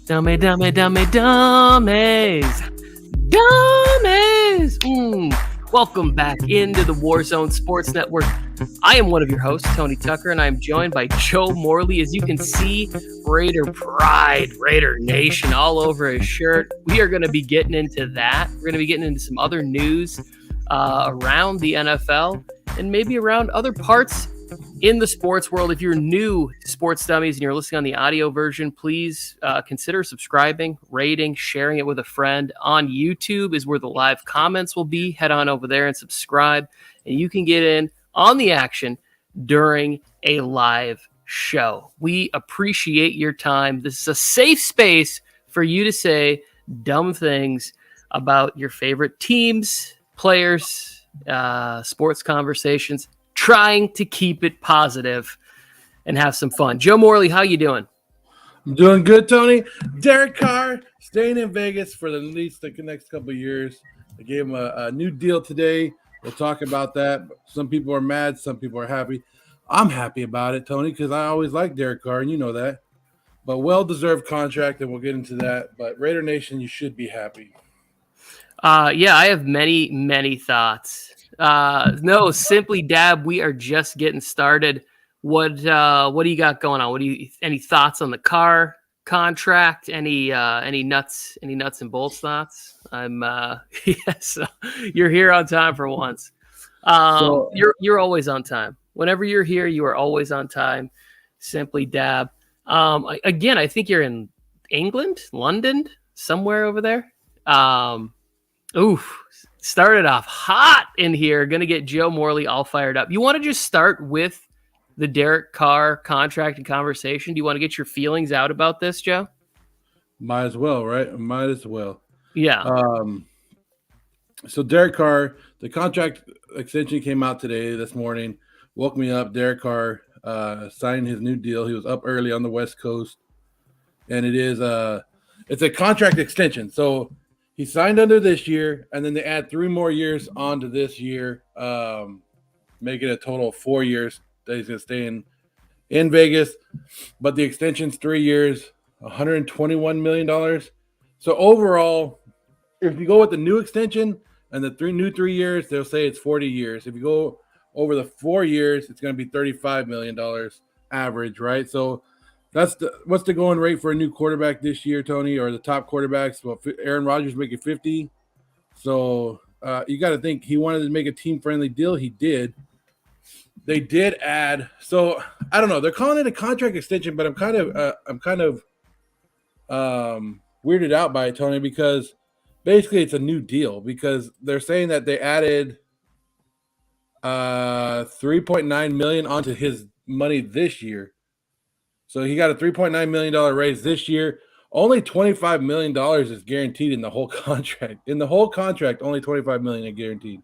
Dummies. Dummies. Welcome back into the Warzone Sports Network. I am one of your hosts, Tony Tucker, and I'm joined by Joe Morley. As you can see, Raider Pride, Raider Nation all over his shirt. We are going to be getting into that. We're going to be getting into some other news around the NFL and maybe around other parts in the sports world. If you're new to Sports Dummies and you're listening on the audio version, please consider subscribing, rating, sharing it with a friend. On YouTube is where the live comments will be. Head on over there and subscribe, and you can get in on the action during a live show. We appreciate your time. This is a safe space for you to say dumb things about your favorite teams, players, sports conversations, trying to keep it positive and have some fun. Joe Morley, how you doing? I'm doing good, Tony. Derek Carr staying in Vegas for at least the next couple of years. They gave him a new deal today. We'll talk about that. Some people are mad. Some people are happy. I'm happy about it, Tony, because I always like Derek Carr, and you know that. But well-deserved contract, and we'll get into that. But Raider Nation, you should be happy. Yeah, I have many thoughts. No, simply Dab. We are just getting started. What do you got going on? Any thoughts on the Carr contract? Any nuts and bolts thoughts? Yes, you're here on time for once. You're always on time. Whenever you're here, you are always on time. Simply Dab. Again, I think you're in England, London, somewhere over there. Started off hot in here. Going to get Joe Morley all fired up. You want to just start with the Derek Carr contract and conversation? Do you want to get your feelings out about this, Joe? Might as well, right? Might as well. Yeah. So Derek Carr, the contract extension came out this morning. Woke me up. Derek Carr signed his new deal. He was up early on the West Coast, and it's a contract extension. So he signed under this year, and then they add 3 more years onto this year, making a total of 4 years that he's going to stay in Vegas. But the extension's 3 years, $121 million. So overall, if you go with the new extension and the 3 years, they'll say it's 40 years. If you go over the 4 years, it's going to be $35 million average, right? So what's the going rate for a new quarterback this year, Tony, or the top quarterbacks? Well, Aaron Rodgers making 50. So you got to think he wanted to make a team-friendly deal. He did. They did add. So I don't know. They're calling it a contract extension, but I'm kind of weirded out by it, Tony, because basically it's a new deal because they're saying that they added $3.9 million onto his money this year. So he got a $3.9 million raise this year. Only $25 million is guaranteed in the whole contract. In the whole contract, only $25 million is guaranteed.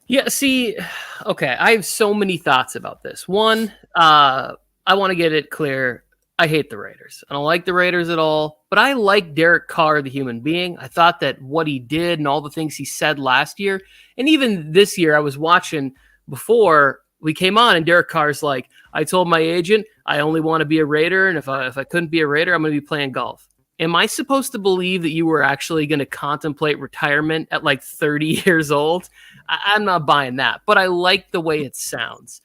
Yeah, see, okay, I have so many thoughts about this. One, I want to get it clear. I hate the Raiders. I don't like the Raiders at all, but I like Derek Carr, the human being. I thought that what he did and all the things he said last year, and even this year, I was watching before we came on, and Derek Carr's like, I told my agent I only want to be a Raider, and if I couldn't be a Raider, I'm going to be playing golf. Am I supposed to believe that you were actually going to contemplate retirement at like 30 years old? I'm not buying that, but I like the way it sounds.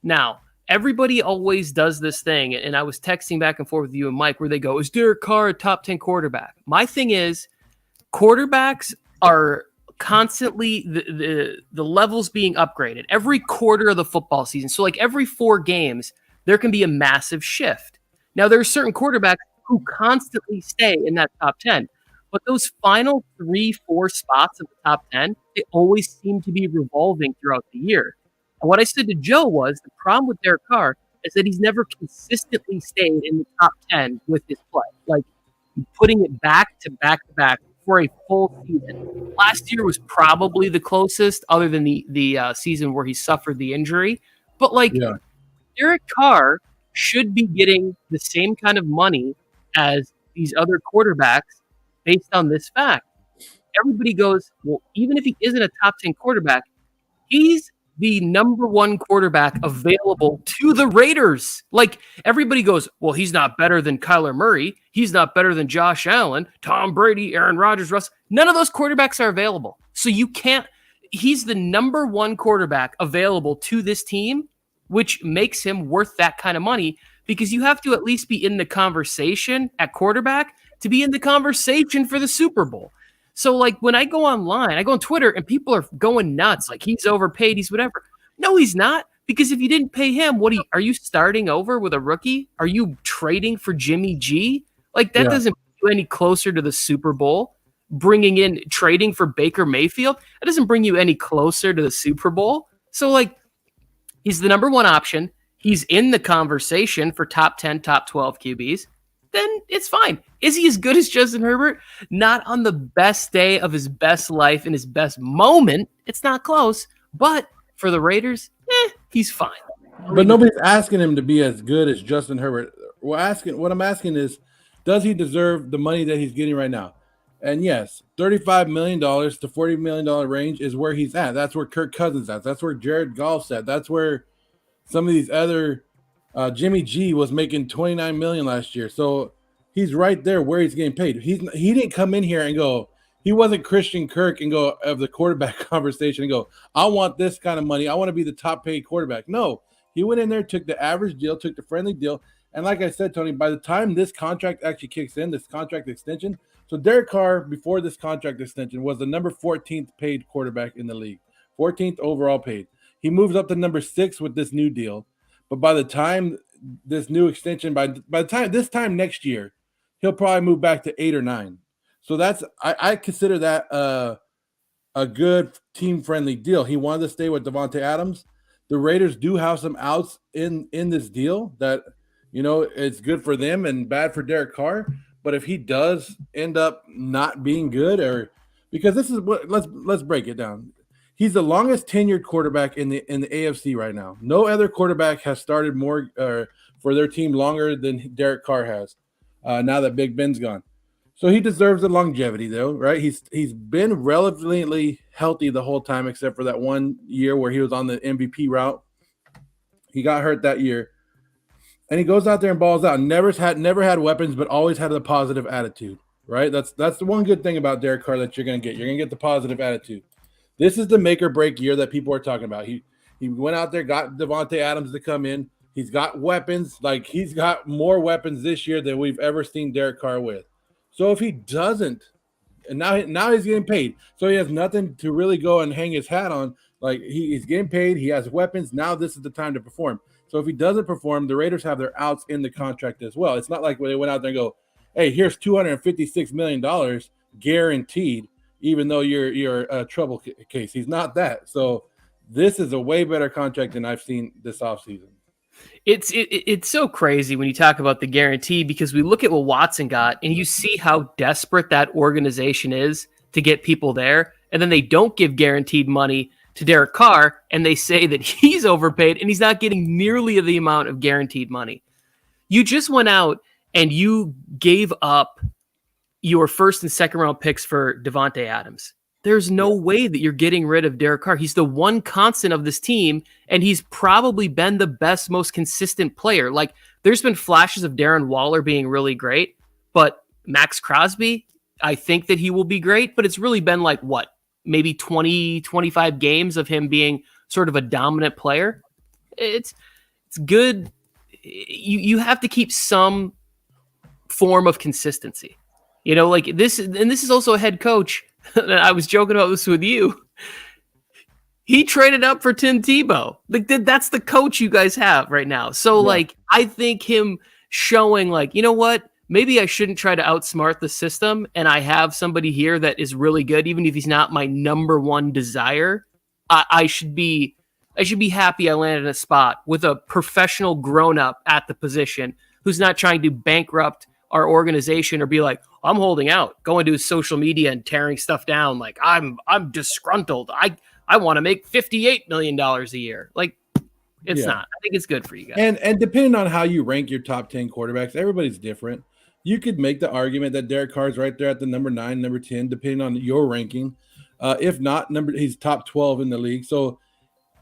Now, everybody always does this thing, and I was texting back and forth with you and Mike where they go, is Derek Carr a top 10 quarterback? My thing is, quarterbacks are constantly the levels being upgraded every quarter of the football season. So like every 4 games, there can be a massive shift. Now, there are certain quarterbacks who constantly stay in that top 10. But those final 3-4 spots of the top 10, they always seem to be revolving throughout the year. And what I said to Joe was the problem with Derek Carr is that he's never consistently stayed in the top 10 with his play. Like putting it back to back to back for a full season. Last year was probably the closest other than the season where he suffered the injury. But Derek Carr should be getting the same kind of money as these other quarterbacks based on this fact. Everybody goes, well, even if he isn't a top 10 quarterback, he's the number one quarterback available to the Raiders. Like, everybody goes, well, he's not better than Kyler Murray. He's not better than Josh Allen, Tom Brady, Aaron Rodgers, Russ. None of those quarterbacks are available. So you can't. He's the number one quarterback available to this team, which makes him worth that kind of money, because you have to at least be in the conversation at quarterback to be in the conversation for the Super Bowl. So, like, when I go online, I go on Twitter, and people are going nuts. Like, he's overpaid, he's whatever. No, he's not. Because if you didn't pay him, are you starting over with a rookie? Are you trading for Jimmy G? Like, that doesn't bring you any closer to the Super Bowl. Trading for Baker Mayfield, that doesn't bring you any closer to the Super Bowl. So, like, he's the number one option. He's in the conversation for top 10, top 12 QBs. Then it's fine. Is he as good as Justin Herbert? Not on the best day of his best life in his best moment. It's not close. But for the Raiders, he's fine. But nobody's asking him to be as good as Justin Herbert. What I'm asking is, does he deserve the money that he's getting right now? And yes, $35 million to $40 million range is where he's at. That's where Kirk Cousins at. That's where Jared Goff's at. That's where some of these other Jimmy G was making $29 million last year. So he's right there where he's getting paid. He didn't come in here and go, he wasn't Christian Kirk and go of the quarterback conversation and go, I want this kind of money. I want to be the top paid quarterback. No, he went in there, took the average deal, took the friendly deal. And like I said, Tony, by the time this contract actually kicks in, this contract extension, so Derek Carr, before this contract extension, was the number 14th paid quarterback in the league, 14th overall paid. He moves up to number 6 with this new deal. But by the time this new extension, by the time this time next year, he'll probably move back to 8 or 9. So that's I consider that a good team-friendly deal. He wanted to stay with Davante Adams. The Raiders do have some outs in this deal that, you know, it's good for them and bad for Derek Carr. But if he does end up not being good, or because this is what let's break it down. He's the longest tenured quarterback in the AFC right now. No other quarterback has started more for their team longer than Derek Carr has. Now that Big Ben's gone, so he deserves the longevity, though, right? He's been relatively healthy the whole time, except for that one year where he was on the MVP route. He got hurt that year. And he goes out there and balls out. Never had weapons, but always had a positive attitude, right? That's the one good thing about Derek Carr that you're going to get. You're going to get the positive attitude. This is the make or break year that people are talking about. He went out there, got Davante Adams to come in. He's got weapons. Like, he's got more weapons this year than we've ever seen Derek Carr with. So if he doesn't, and now he's getting paid, so he has nothing to really go and hang his hat on. Like, he's getting paid. He has weapons. Now this is the time to perform. So if he doesn't perform, the Raiders have their outs in the contract as well. It's not like when they went out there and go, hey, here's $256 million guaranteed, even though you're a trouble case. He's not that. So this is a way better contract than I've seen this offseason. It's so crazy when you talk about the guarantee, because we look at what Watson got and you see how desperate that organization is to get people there. And then they don't give guaranteed money to Derek Carr, and they say that he's overpaid and he's not getting nearly the amount of guaranteed money. You just went out and you gave up your first and second round picks for Davante Adams. There's no way that you're getting rid of Derek Carr. He's the one constant of this team, and he's probably been the best, most consistent player. Like, there's been flashes of Darren Waller being really great, but Max Crosby, I think that he will be great, but it's really been like, what, maybe 20, 25 games of him being sort of a dominant player. It's good. You have to keep some form of consistency, you know, like this. And this is also a head coach. I was joking about this with you. He traded up for Tim Tebow. Like, that's the coach you guys have right now. So like, I think him showing like, you know what, maybe I shouldn't try to outsmart the system, and I have somebody here that is really good, even if he's not my number one desire. I should be happy I landed in a spot with a professional grown-up at the position who's not trying to bankrupt our organization or be like, I'm holding out, going to his social media and tearing stuff down. Like, I'm disgruntled. I want to make $58 million a year. Like, it's not. I think it's good for you guys. And depending on how you rank your top 10 quarterbacks, everybody's different. You could make the argument that Derek Carr's right there at the number 9, number 10, depending on your ranking. If not, he's top 12 in the league. So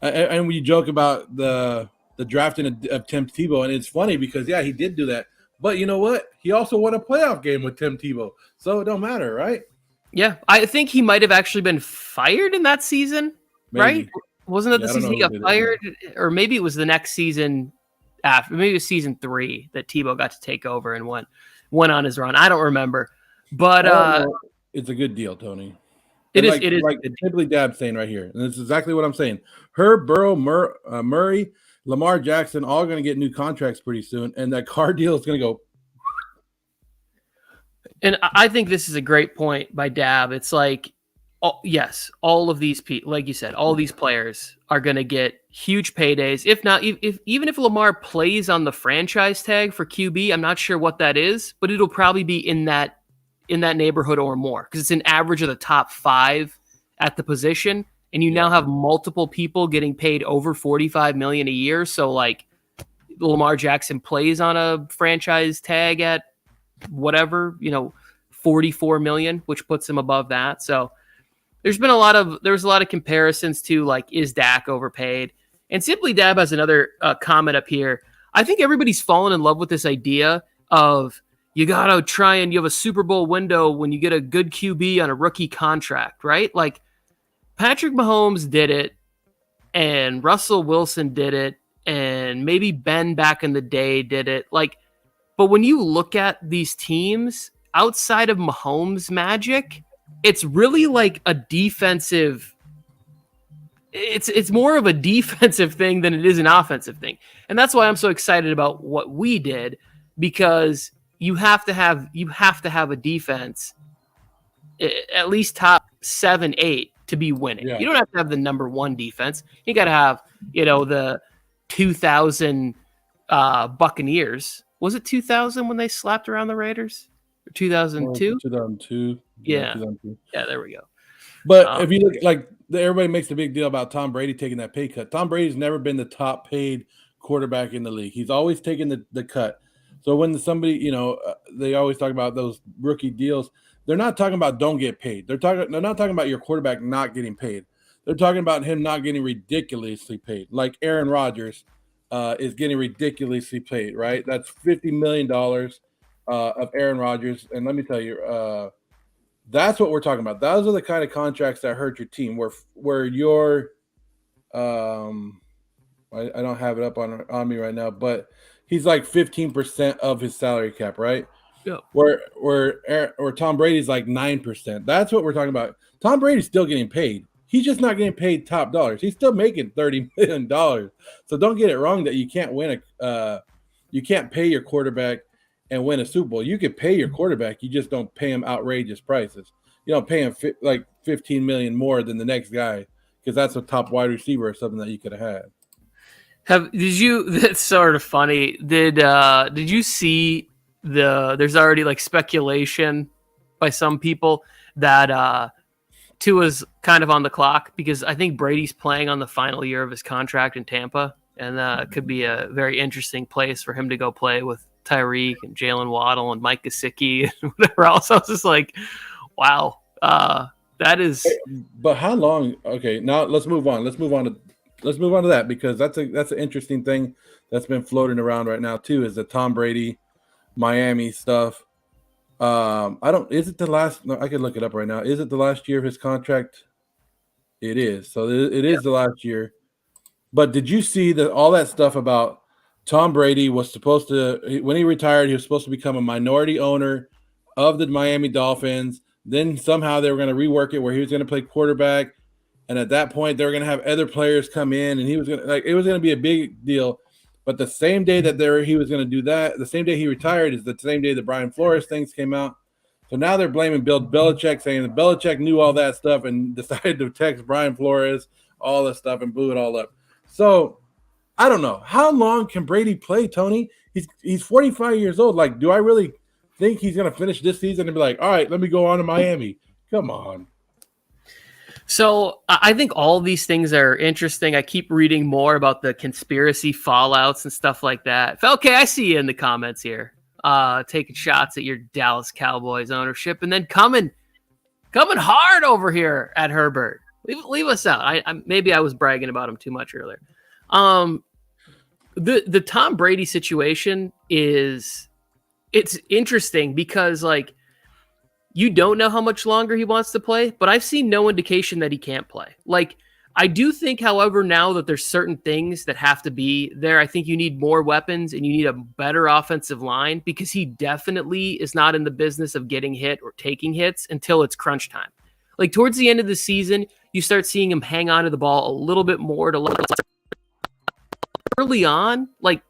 And we joke about the drafting of Tim Tebow, and it's funny because he did do that. But you know what? He also won a playoff game with Tim Tebow, so it don't matter, right? Yeah, I think he might have actually been fired in that season, Maybe. right? Wasn't that the I don't season know he who got did it, fired? Or maybe it was the next season after. Maybe it was season 3 that Tebow got to take over and went on his run. I don't remember. But All I know, it's a good deal, Tony. it And is like Simply Dab saying right here, and this is exactly what I'm saying. Herb, Burrow, Murray, Lamar Jackson, all going to get new contracts pretty soon, and that Carr deal is going to go. And I think this is a great point by Dab. It's like, yes, all of these people, like you said, all these players are going to get huge paydays. If not, even if Lamar plays on the franchise tag for QB, I'm not sure what that is, but it'll probably be in that neighborhood or more, because it's an average of the top 5 at the position, and you now have multiple people getting paid over $45 million a year. So like Lamar Jackson plays on a franchise tag at whatever, $44 million, which puts him above that. So there's a lot of comparisons to like, is Dak overpaid? And Simply Dab has another comment up here. I think everybody's fallen in love with this idea of, you got to try and you have a Super Bowl window when you get a good QB on a rookie contract, right? Like Patrick Mahomes did it, and Russell Wilson did it, and maybe Ben back in the day did it. Like, but when you look at these teams outside of Mahomes' magic, it's really like a defensive. It's more of a defensive thing than it is an offensive thing. And that's why I'm so excited about what we did, because you have to have a defense at least top 7, 8 to be winning. Yeah. You don't have to have the number 1 defense. You got to have, the 2000 Buccaneers. Was it 2000 when they slapped around the Raiders? Or 2002? 2002. Yeah. 2002. Yeah, there we go. But if you look, like, everybody makes a big deal about Tom Brady taking that pay cut. Tom Brady's never been the top paid quarterback in the league. He's always taken the cut. So when somebody, they always talk about those rookie deals, they're not talking about don't get paid. They're not talking about your quarterback not getting paid. They're talking about him not getting ridiculously paid. Like Aaron Rodgers is getting ridiculously paid, right? That's $50 million of Aaron Rodgers. And let me tell you, that's what we're talking about. Those are the kind of contracts that hurt your team, where your I don't have it up on me right now, but he's like 15% of his salary cap, right? Yeah. Where Tom Brady's like 9%. That's what we're talking about. Tom Brady's still getting paid. He's just not getting paid top dollars. He's still making $30 million. So don't get it wrong that you can't you can't pay your quarterback and win a Super Bowl. You could pay your quarterback, you just don't pay him outrageous prices. You don't pay him like $15 million more than the next guy, because that's a top wide receiver or something that you could have had. That's sort of funny. Did you see there's already like speculation by some people that Tua's kind of on the clock, because I think Brady's playing on the final year of his contract in Tampa, and it could be a very interesting place for him to go play with Tyreek and Jalen Waddle and Mike Gesicki and whatever else. I was just like, wow, that is. But how long? Okay, now let's move on. Let's move on to that, because that's an interesting thing that's been floating around right now too, is the Tom Brady Miami stuff. Is it the last? No, I can look it up right now. Is it the last year of his contract? It is. So it is the last year. But did you see that all that stuff about Tom Brady was supposed to, when he retired, he was supposed to become a minority owner of the Miami Dolphins. Then somehow they were going to rework it where he was going to play quarterback. And at that point, they were going to have other players come in, and he was going to, it was going to be a big deal. But the same day that he was going to do that, the same day he retired is the same day the Brian Flores things came out. So now they're blaming Bill Belichick, saying that Belichick knew all that stuff and decided to text Brian Flores all this stuff and blew it all up. So I don't know. How long can Brady play, Tony? He's 45 years old. Like, do I really think he's going to finish this season and be like, all right, let me go on to Miami? Come on. So I think all these things are interesting. I keep reading more about the conspiracy fallouts and stuff like that. Okay, I see you in the comments here, taking shots at your Dallas Cowboys ownership, and then coming hard over here at Herbert. Leave us out. Maybe I was bragging about him too much earlier. The Tom Brady situation it's interesting because like you don't know how much longer he wants to play, but I've seen no indication that he can't play. Like I do think, however, now that there's certain things that have to be there, I think you need more weapons and you need a better offensive line because he definitely is not in the business of getting hit or taking hits until it's crunch time. Like towards the end of the season, you start seeing him hang on to the ball a little bit more to early on, like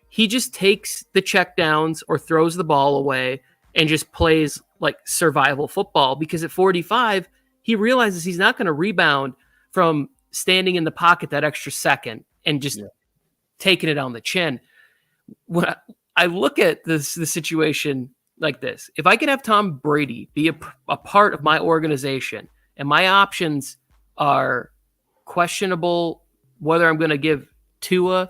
he just takes the checkdowns or throws the ball away and just plays like survival football because at 45, he realizes he's not going to rebound from standing in the pocket that extra second and just taking it on the chin. When I look at the situation like this, if I could have Tom Brady be a part of my organization and my options are questionable, whether I'm going to give Tua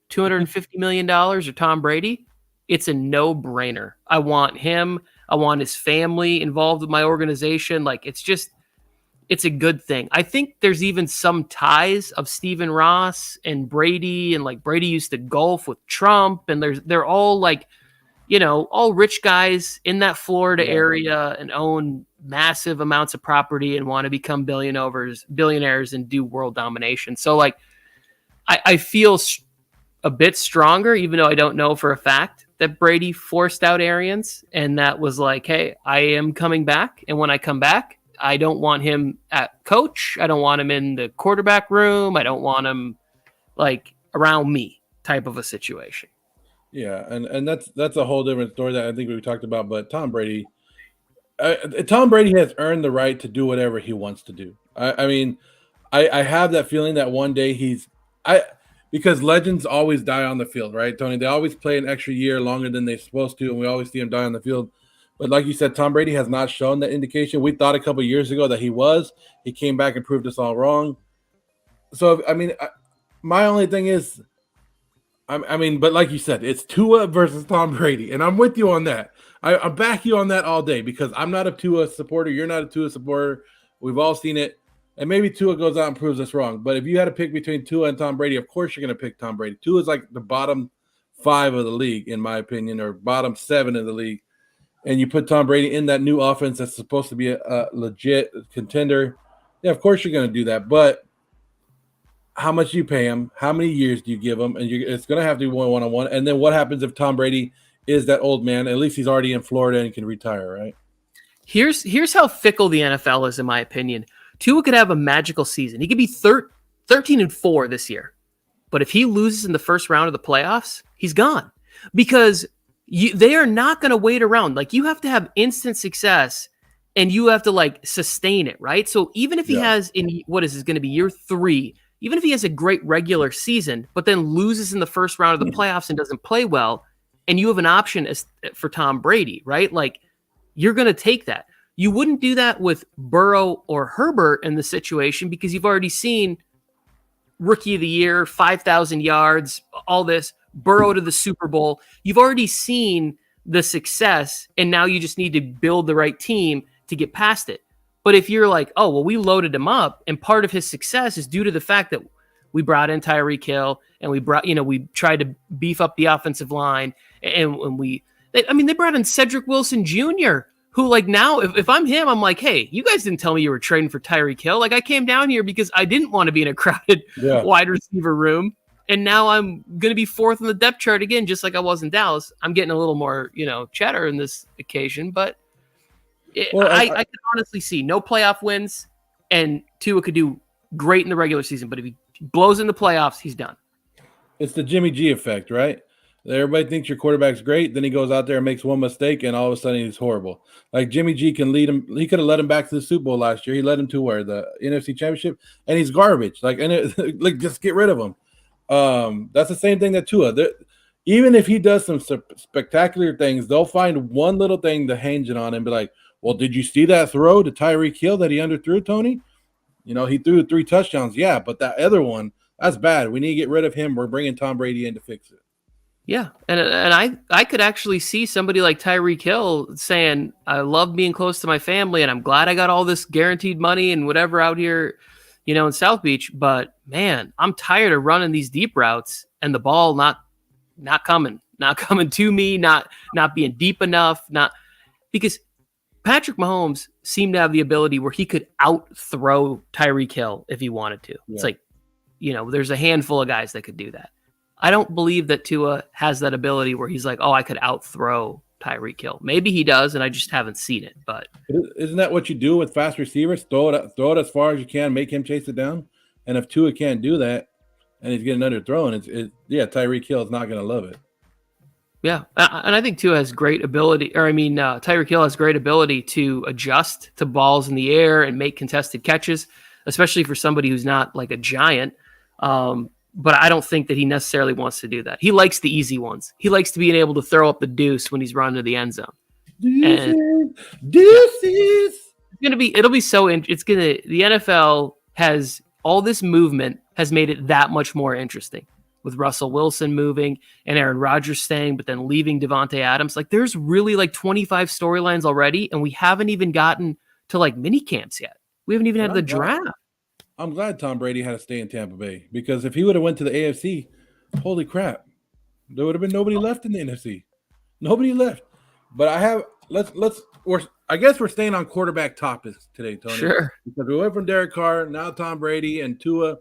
$250 million or Tom Brady, it's a no-brainer. I want him. I want his family involved with my organization. Like, it's a good thing. I think there's even some ties of Stephen Ross and Brady, and like Brady used to golf with Trump, and they're all like, all rich guys in that Florida area and own massive amounts of property and want to become billionaires and do world domination. So like, I feel a bit stronger, even though I don't know for a fact that Brady forced out Arians and that was like, hey, I am coming back. And when I come back, I don't want him at coach. I don't want him in the quarterback room. I don't want him like around me type of a situation. Yeah. And that's a whole different story that I think we talked about, but Tom Brady has earned the right to do whatever he wants to do. I mean, I have that feeling that one day because legends always die on the field, right, Tony? They always play an extra year longer than they're supposed to, and we always see them die on the field. But like you said, Tom Brady has not shown that indication. We thought a couple of years ago that he was. He came back and proved us all wrong. So, I mean, my only thing is, but like you said, it's Tua versus Tom Brady, and I'm with you on that. I back you on that all day because I'm not a Tua supporter. You're not a Tua supporter. We've all seen it. And maybe Tua goes out and proves us wrong. But if you had to pick between Tua and Tom Brady, of course you're going to pick Tom Brady. Tua is like the bottom 5 of the league, in my opinion, or bottom 7 of the league. And you put Tom Brady in that new offense that's supposed to be a legit contender. Yeah, of course you're going to do that. But how much do you pay him? How many years do you give him? And it's going to have to be one-on-one. And then what happens if Tom Brady is that old man? At least he's already in Florida and can retire, right? Here's how fickle the NFL is, in my opinion. Tua could have a magical season. He could be 13-4 this year. But if he loses in the first round of the playoffs, he's gone. Because they are not going to wait around. Like, you have to have instant success and you have to like sustain it, right? So even if he has what is this going to be, year 3, even if he has a great regular season, but then loses in the first round of the playoffs and doesn't play well, and you have an option for Tom Brady, right? Like, you're going to take that. You wouldn't do that with Burrow or Herbert in the situation because you've already seen rookie of the year, 5,000 yards, all this, Burrow to the Super Bowl. You've already seen the success, and now you just need to build the right team to get past it. But if you're like, oh, well, we loaded him up, and part of his success is due to the fact that we brought in Tyreek Hill, and we tried to beef up the offensive line, and they brought in Cedric Wilson Jr., who, like, now, if I'm him, I'm like, hey, you guys didn't tell me you were trading for Tyreek Hill. Like, I came down here because I didn't want to be in a crowded wide receiver room. And now I'm going to be 4th on the depth chart again, just like I was in Dallas. I'm getting a little more, cheddar in this occasion. But I can honestly see no playoff wins, and Tua could do great in the regular season. But if he blows in the playoffs, he's done. It's the Jimmy G effect, right? Everybody thinks your quarterback's great. Then he goes out there and makes one mistake, and all of a sudden he's horrible. Like Jimmy G can lead him. He could have led him back to the Super Bowl last year. He led him to where? The NFC Championship, and he's garbage. Like, just get rid of him. That's the same thing that Tua. Even if he does some spectacular things, they'll find one little thing to hinge it on and be like, well, did you see that throw to Tyreek Hill that he underthrew, Tony? He threw 3 touchdowns. Yeah, but that other one, that's bad. We need to get rid of him. We're bringing Tom Brady in to fix it. Yeah, and I could actually see somebody like Tyreek Hill saying, I love being close to my family, and I'm glad I got all this guaranteed money and whatever out here. in South Beach. But man, I'm tired of running these deep routes and the ball not coming to me, not being deep enough, because Patrick Mahomes seemed to have the ability where he could out-throw Tyreek Hill if he wanted to. Yeah. It's like, there's a handful of guys that could do that. I don't believe that Tua has that ability where he's like, oh, I could out-throw Tyreek Hill. Maybe he does, and I just haven't seen it. But isn't that what you do with fast receivers? Throw it as far as you can, make him chase it down. And if Tua can't do that, and he's getting underthrown, Tyreek Hill is not going to love it. Yeah, and I think Tua has great ability, Tyreek Hill has great ability to adjust to balls in the air and make contested catches, especially for somebody who's not like a giant. But I don't think that he necessarily wants to do that. He likes the easy ones. He likes to be able to throw up the deuce when he's running to the end zone. Deuces. It'll be so interesting. The NFL has all this movement has made it that much more interesting. With Russell Wilson moving and Aaron Rodgers staying, but then leaving Devontae Adams. Like, there's really like 25 storylines already, and we haven't even gotten to like mini camps yet. We haven't even had the draft. I'm glad Tom Brady had to stay in Tampa Bay, because if he would have went to the AFC, holy crap, there would have been nobody left in the NFC. Nobody left. But I guess we're staying on quarterback topics today, Tony. Sure. Because we went from Derek Carr, now Tom Brady and Tua.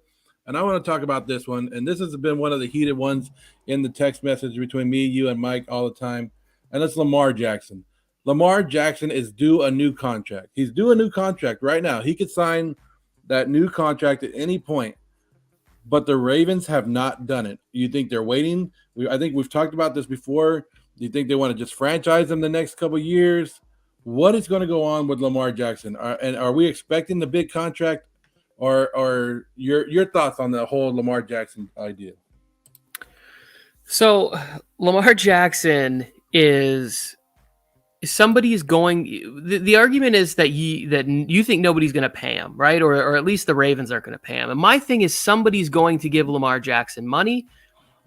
And I want to talk about this one. And this has been one of the heated ones in the text message between me, you, and Mike all the time. And that's Lamar Jackson. Lamar Jackson is due a new contract. He's due a new contract right now. He could sign that new contract at any point. But the Ravens have not done it. You think they're waiting? I think we've talked about this before. Do you think they want to just franchise him the next couple of years? What is going to go on with Lamar Jackson? Are we expecting the big contract? Or your thoughts on the whole Lamar Jackson idea? So Lamar Jackson is somebody is going. The argument is that you think nobody's going to pay him, right? Or at least the Ravens aren't going to pay him. And my thing is somebody's going to give Lamar Jackson money,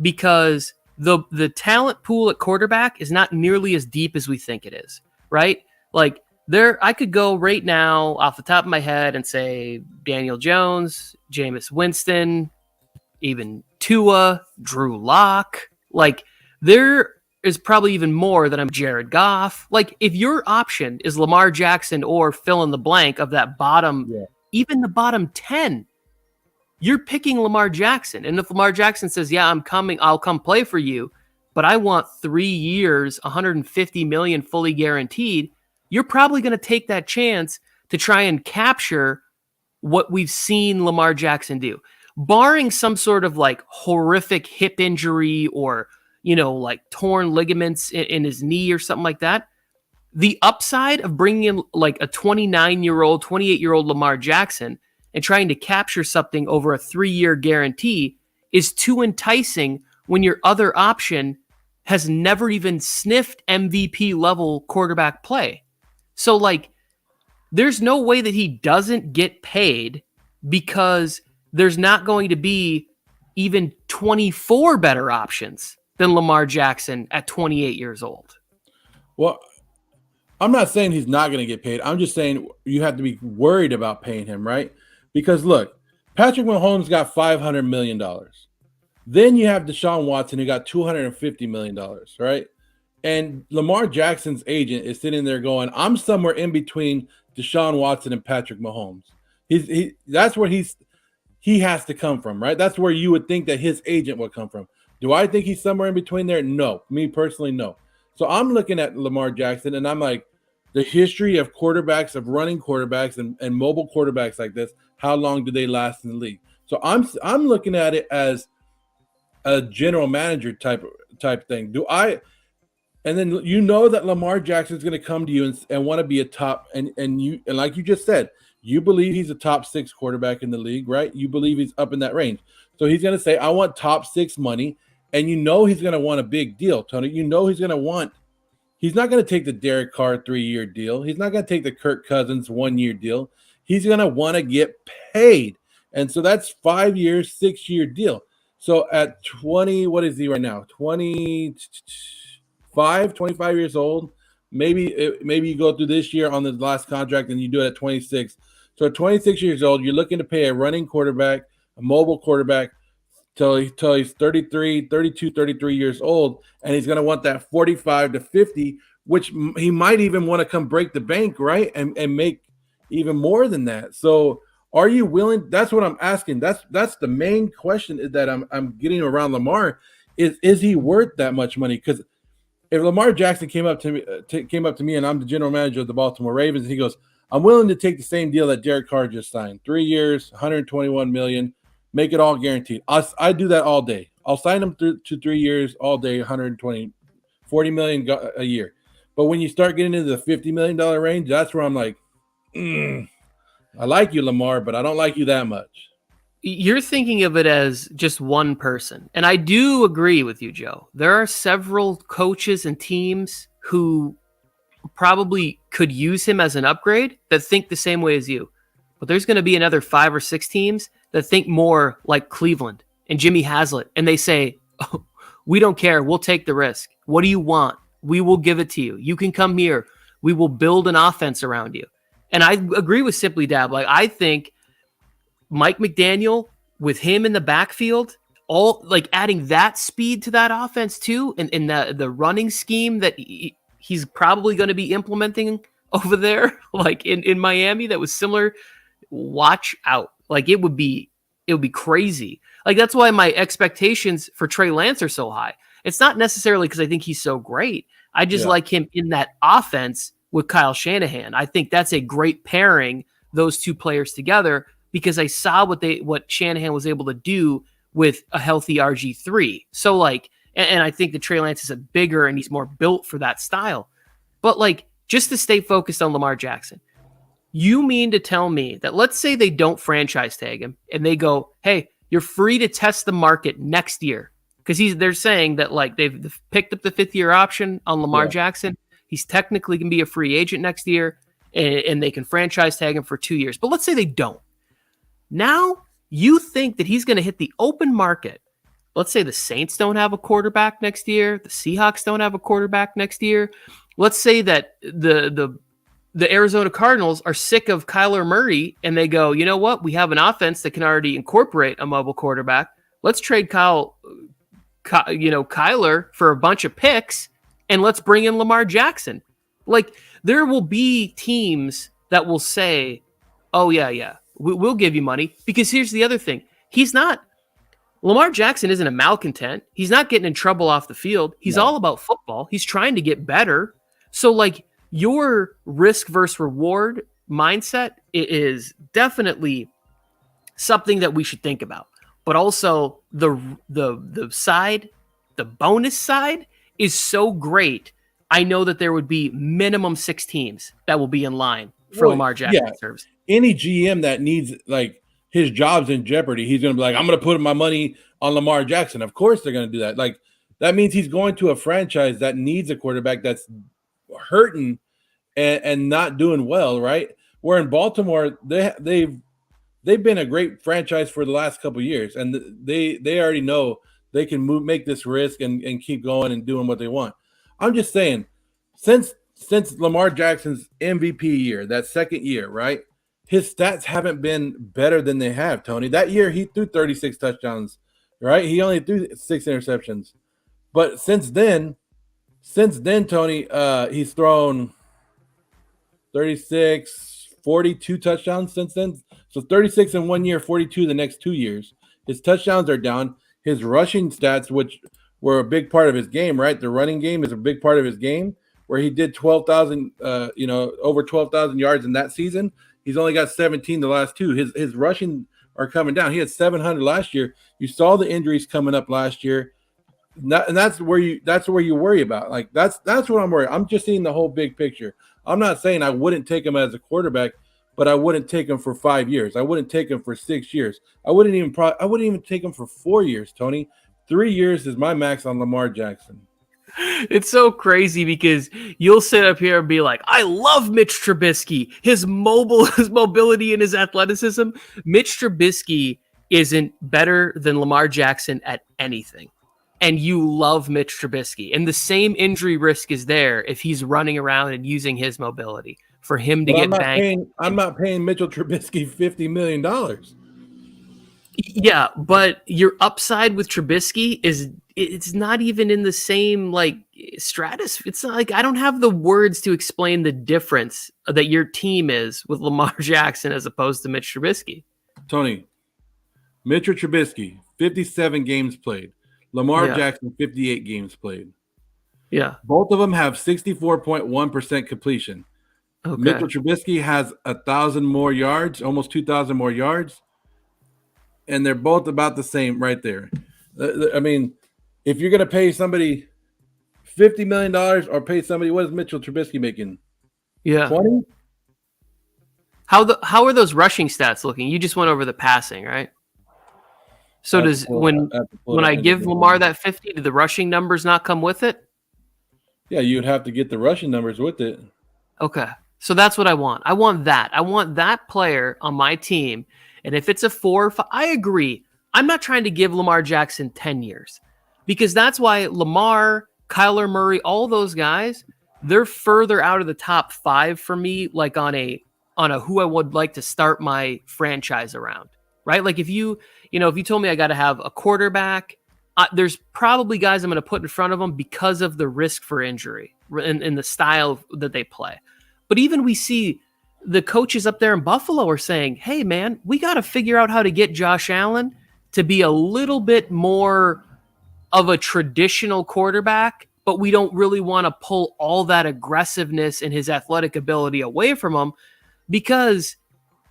because the talent pool at quarterback is not nearly as deep as we think it is, right? Like, I could go right now off the top of my head and say Daniel Jones, Jameis Winston, even Tua, Drew Lock. Like, there is probably even more than I'm Jared Goff. Like, if your option is Lamar Jackson or fill in the blank of that bottom, even the bottom 10, you're picking Lamar Jackson. And if Lamar Jackson says, yeah, I'm coming, I'll come play for you, but I want 3 years, $150 million fully guaranteed, you're probably going to take that chance to try and capture what we've seen Lamar Jackson do. Barring some sort of like horrific hip injury or, like torn ligaments in his knee or something like that, the upside of bringing in like a 29-year-old, 28-year-old Lamar Jackson and trying to capture something over a 3-year guarantee is too enticing when your other option has never even sniffed MVP level quarterback play. So, like, there's no way that he doesn't get paid, because there's not going to be even 24 better options than Lamar Jackson at 28 years old. Well, I'm not saying he's not going to get paid. I'm just saying you have to be worried about paying him, right? Because, look, Patrick Mahomes got $500 million. Then you have Deshaun Watson, who got $250 million, right? And Lamar Jackson's agent is sitting there going, I'm somewhere in between Deshaun Watson and Patrick Mahomes. That's where he has to come from, right? That's where you would think that his agent would come from. Do I think he's somewhere in between there? No. Me personally, no. So I'm looking at Lamar Jackson, and I'm like, the history of quarterbacks, of running quarterbacks and mobile quarterbacks like this, how long do they last in the league? So I'm looking at it as a general manager type thing. And then that Lamar Jackson is going to come to you and want to be a top, and like you just said, you believe he's a top 6 quarterback in the league, right? You believe he's up in that range. So he's going to say, I want top 6 money, and he's going to want a big deal, Tony. He's not going to take the Derek Carr 3-year deal. He's not going to take the Kirk Cousins 1-year deal. He's going to want to get paid. And so that's 5 years, 6-year deal. So at 20, what is he right now? 25 years old. Maybe you go through this year on the last contract and you do it at 26. So at 26 years old, you're looking to pay a running quarterback, a mobile quarterback, till he's 33, 32, 33 years old, and he's going to want that 45 to 50, which he might even want to come break the bank, right, and make even more than that. So are you willing? That's what I'm asking. That's the main question that I'm getting around Lamar. Is he worth that much money? Because if Lamar Jackson came up to me, and I'm the general manager of the Baltimore Ravens, and he goes, "I'm willing to take the same deal that Derek Carr just signed, 3 years, 121 million, make it all guaranteed." I do that all day. I'll sign him to 3 years, all day, 120, 40 million a year. But when you start getting into the $50 million range, that's where I'm like, I like you, Lamar, but I don't like you that much. You're thinking of it as just one person. And I do agree with you, Joe. There are several coaches and teams who probably could use him as an upgrade that think the same way as you. But there's going to be another 5 or 6 teams that think more like Cleveland and Jimmy Haslett. And they say, oh, we don't care. We'll take the risk. What do you want? We will give it to you. You can come here. We will build an offense around you. And I agree with Simply Dab. Like, I think Mike McDaniel with him in the backfield, all like adding that speed to that offense too, and the running scheme that he's probably going to be implementing over there, like in Miami, that was similar. Watch out. Like it would be crazy. Like that's why my expectations for Trey Lance are so high. It's not necessarily because I think he's so great. I just like him in that offense with Kyle Shanahan. I think that's a great pairing, those two players together, because I saw what Shanahan was able to do with a healthy RG3. So like, and I think that Trey Lance is a bigger and he's more built for that style. But like, just to stay focused on Lamar Jackson, you mean to tell me that let's say they don't franchise tag him and they go, hey, you're free to test the market next year. Because they're saying that like they've picked up the 5th-year option on Lamar Jackson. He's technically can be a free agent next year, and they can franchise tag him for 2 years. But let's say they don't. Now you think that he's going to hit the open market. Let's say the Saints don't have a quarterback next year. The Seahawks don't have a quarterback next year. Let's say that the Arizona Cardinals are sick of Kyler Murray, and they go, you know what? We have an offense that can already incorporate a mobile quarterback. Let's trade Kyler for a bunch of picks, and let's bring in Lamar Jackson. Like, there will be teams that will say, oh, yeah, we'll give you money. Because here's the other thing. Lamar Jackson isn't a malcontent. He's not getting in trouble off the field. He's all about football. He's trying to get better. So, like, your risk versus reward mindset is definitely something that we should think about. But also the bonus side is so great. I know that there would be minimum 6 teams that will be in line for Lamar Jackson service. Any GM that needs like his job's in jeopardy, he's going to be like, I'm going to put my money on Lamar Jackson. Of course they're going to do that. Like that means he's going to a franchise that needs a quarterback that's hurting and not doing well, right? Where in Baltimore, they've been a great franchise for the last couple of years, and they already know they can make this risk and keep going and doing what they want. I'm just saying, since Lamar Jackson's MVP year, that second year, right, his stats haven't been better than they have, Tony. That year, he threw 36 touchdowns, right? He only threw 6 interceptions. But since then, Tony, he's thrown 36, 42 touchdowns since then. So 36 in 1 year, 42 the next 2 years. His touchdowns are down. His rushing stats, which were a big part of his game, right? The running game is a big part of his game, where he did 12,000, over 12,000 yards in that season. He's only got 17 the last 2. His rushing are coming down. He had 700 last year. You saw the injuries coming up last year. And that's where you worry about. Like that's what I'm worried. I'm just seeing the whole big picture. I'm not saying I wouldn't take him as a quarterback, but I wouldn't take him for 5 years. I wouldn't take him for 6 years. I wouldn't even take him for 4 years, Tony. 3 years is my max on Lamar Jackson. It's so crazy because you'll sit up here and be like, I love Mitch Trubisky, his mobility and his athleticism. Mitch Trubisky isn't better than Lamar Jackson at anything. And you love Mitch Trubisky. And the same injury risk is there if he's running around and using his mobility. for him to But get banked. I'm not paying Mitchell Trubisky $50 million. Yeah, but your upside with Trubisky it's not even in the same like stratus. It's not like I don't have the words to explain the difference that your team is with Lamar Jackson as opposed to Mitch Trubisky. Tony, Mitchell Trubisky, 57 games played. Lamar Jackson, 58 games played. Yeah. Both of them have 64.1% completion. Okay. Mitchell Trubisky has 1,000 more yards, almost 2,000 more yards. And they're both about the same right there. I mean, if you're going to pay somebody $50 million or pay somebody, what is Mitchell Trubisky making? Yeah. 20? How are those rushing stats looking? You just went over the passing, right? So when I give Lamar that 50, do the rushing numbers not come with it? Yeah, you'd have to get the rushing numbers with it. Okay. So that's what I want. I want that. I want that player on my team. And if it's a 4 or 5, I agree. I'm not trying to give Lamar Jackson 10 years because that's why Lamar, Kyler Murray, all those guys, they're further out of the top 5 for me, like on a who I would like to start my franchise around, right? Like if you told me I got to have a quarterback, there's probably guys I'm going to put in front of them because of the risk for injury and the style that they play. But even we see the coaches up there in Buffalo are saying, hey, man, we got to figure out how to get Josh Allen to be a little bit more of a traditional quarterback, but we don't really want to pull all that aggressiveness and his athletic ability away from him because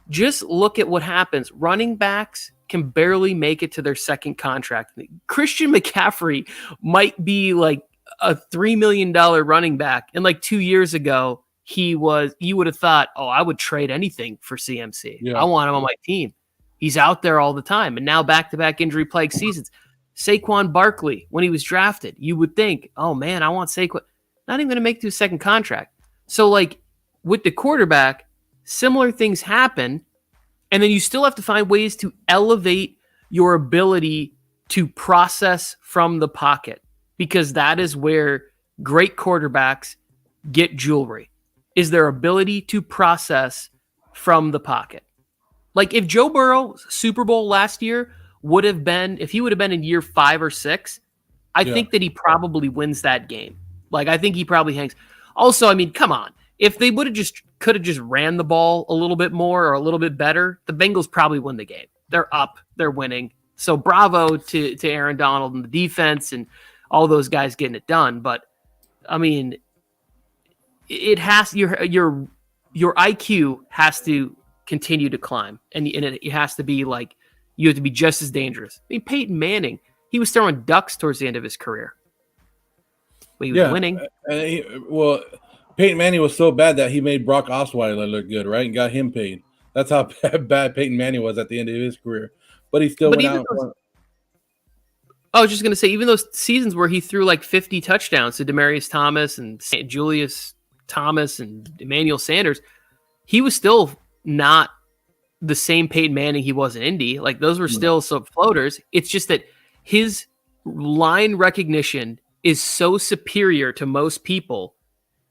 just look at what happens. Running backs can barely make it to their second contract. Christian McCaffrey might be like a $3 million running back. And like 2 years ago, you would have thought, oh, I would trade anything for CMC. Yeah. I want him on my team. He's out there all the time. And now back-to-back injury-plagued seasons. Saquon Barkley, when he was drafted, you would think, oh, man, I want Saquon. Not even going to make it to a second contract. So, like, with the quarterback, similar things happen. And then you still have to find ways to elevate your ability to process from the pocket. Because that is where great quarterbacks get jewelry. Is their ability to process from the pocket. Like if Joe Burrow's Super Bowl last year would have been, if he would have been in year 5 or 6, I think that he probably wins that game. Like I think he probably hangs. Also, I mean, come on. If they could have just ran the ball a little bit more or a little bit better, the Bengals probably win the game. They're up, they're winning. So bravo to Aaron Donald and the defense and all those guys getting it done. But I mean, it has your IQ has to continue to climb, and it has to be like you have to be just as dangerous. I mean, Peyton Manning, he was throwing ducks towards the end of his career, but he was winning. Peyton Manning was so bad that he made Brock Osweiler look good, right, and got him paid. That's how bad Peyton Manning was at the end of his career, but he still went out. I was just going to say, even those seasons where he threw like 50 touchdowns to Demaryius Thomas and Julius Thomas and Emmanuel Sanders, he was still not the same Peyton Manning he was in Indy. Like those were still some floaters. It's just that his line recognition is so superior to most people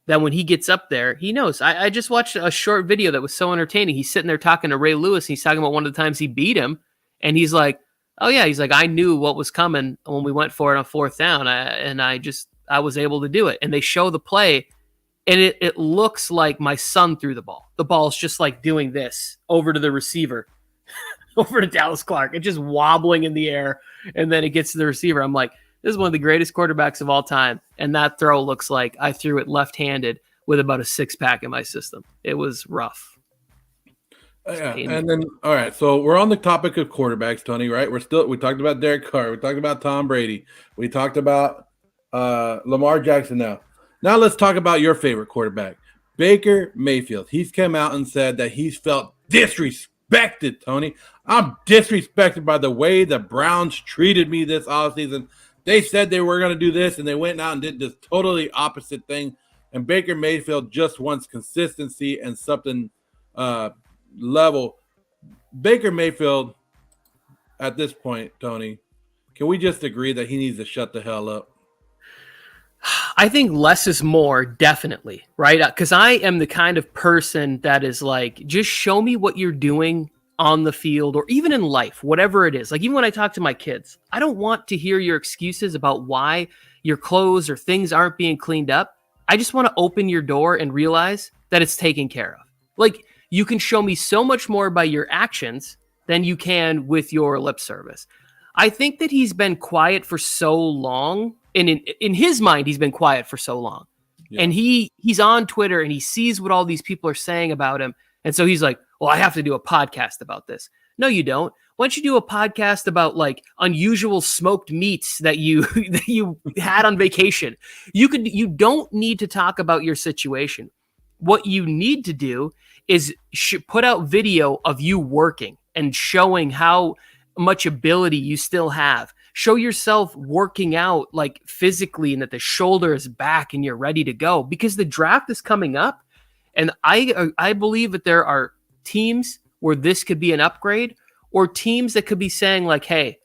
that when he gets up there, he knows. I just watched a short video that was so entertaining. He's sitting there talking to Ray Lewis. And he's talking about one of the times he beat him. And he's like, oh yeah. He's like, I knew what was coming when we went for it on 4th down. I was able to do it. And they show the play. And it looks like my son threw the ball. The ball's just like doing this over to the receiver, over to Dallas Clark. It's just wobbling in the air, and then it gets to the receiver. I'm like, this is one of the greatest quarterbacks of all time, and that throw looks like I threw it left-handed with about a 6-pack in my system. It was rough. Yeah, and then all right, so we're on the topic of quarterbacks, Tony. Right? We talked about Derek Carr. We talked about Tom Brady. We talked about Lamar Jackson. Now let's talk about your favorite quarterback, Baker Mayfield. He's come out and said that he's felt disrespected, Tony. I'm disrespected by the way the Browns treated me this offseason. They said they were going to do this, and they went out and did this totally opposite thing. And Baker Mayfield just wants consistency and something level. Baker Mayfield, at this point, Tony, can we just agree that he needs to shut the hell up? I think less is more, definitely, right? Because I am the kind of person that is like, just show me what you're doing on the field or even in life, whatever it is. Like, even when I talk to my kids, I don't want to hear your excuses about why your clothes or things aren't being cleaned up. I just want to open your door and realize that it's taken care of. Like, you can show me so much more by your actions than you can with your lip service. I think that he's been quiet for so long, and in his mind, he's been quiet for so long. Yeah. And he's on Twitter and he sees what all these people are saying about him. And so he's like, well, I have to do a podcast about this. No, you don't. Why don't you do a podcast about like unusual smoked meats that you had on vacation? You don't need to talk about your situation. What you need to do is put out video of you working and showing how much ability you still have. Show yourself working out like physically and that the shoulder is back and you're ready to go, because the draft is coming up. And I believe that there are teams where this could be an upgrade, or teams that could be saying like, hey,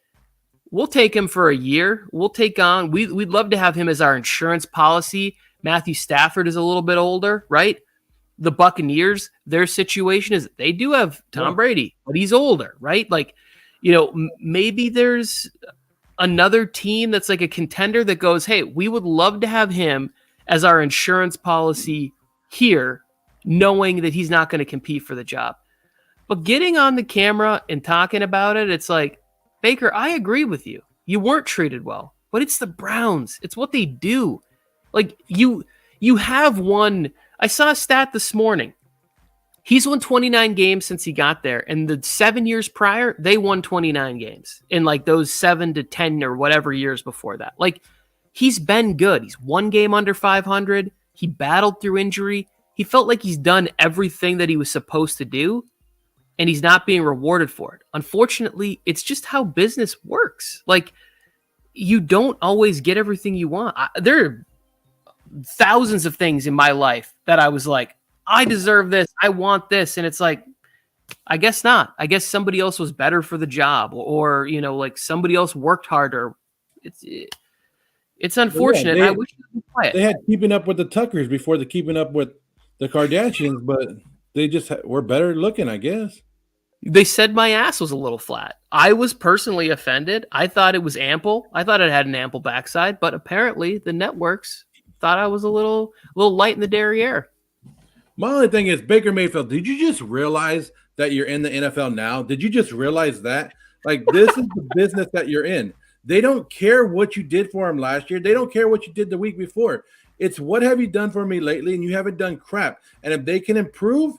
we'll take him for a year. We'll take on, we'd love to have him as our insurance policy. Matthew Stafford is a little bit older, right? The Buccaneers, their situation is they do have Tom Brady, but he's older, right? Like, you know, maybe there's another team that's like a contender that goes, hey, we would love to have him as our insurance policy here, knowing that he's not going to compete for the job. But getting on the camera and talking about it, it's like, Baker, I agree with you. You weren't treated well, but it's the Browns. It's what they do. Like you have won. I saw a stat this morning. He's won 29 games since he got there. And the 7 years prior, they won 29 games in like those 7 to 10 or whatever years before that. Like, he's been good. He's one game under 500. He battled through injury. He felt like he's done everything that he was supposed to do, and he's not being rewarded for it. Unfortunately, it's just how business works. Like, you don't always get everything you want. There are thousands of things in my life that I was like, I deserve this. I want this. And it's like, I guess not. I guess somebody else was better for the job, or, you know, like somebody else worked harder. It's unfortunate. I wish they could play it. They had Keeping Up with the Tuckers before the Keeping Up with the Kardashians, but they just were better looking, I guess. They said my ass was a little flat. I was personally offended. I thought it was ample. I thought it had an ample backside, but apparently the networks thought I was a little light in the derriere. My only thing is, Baker Mayfield, did you just realize that you're in the NFL now? Did you just realize that? Like, this is the business that you're in. They don't care what you did for them last year. They don't care what you did the week before. It's what have you done for me lately, and you haven't done crap. And if they can improve,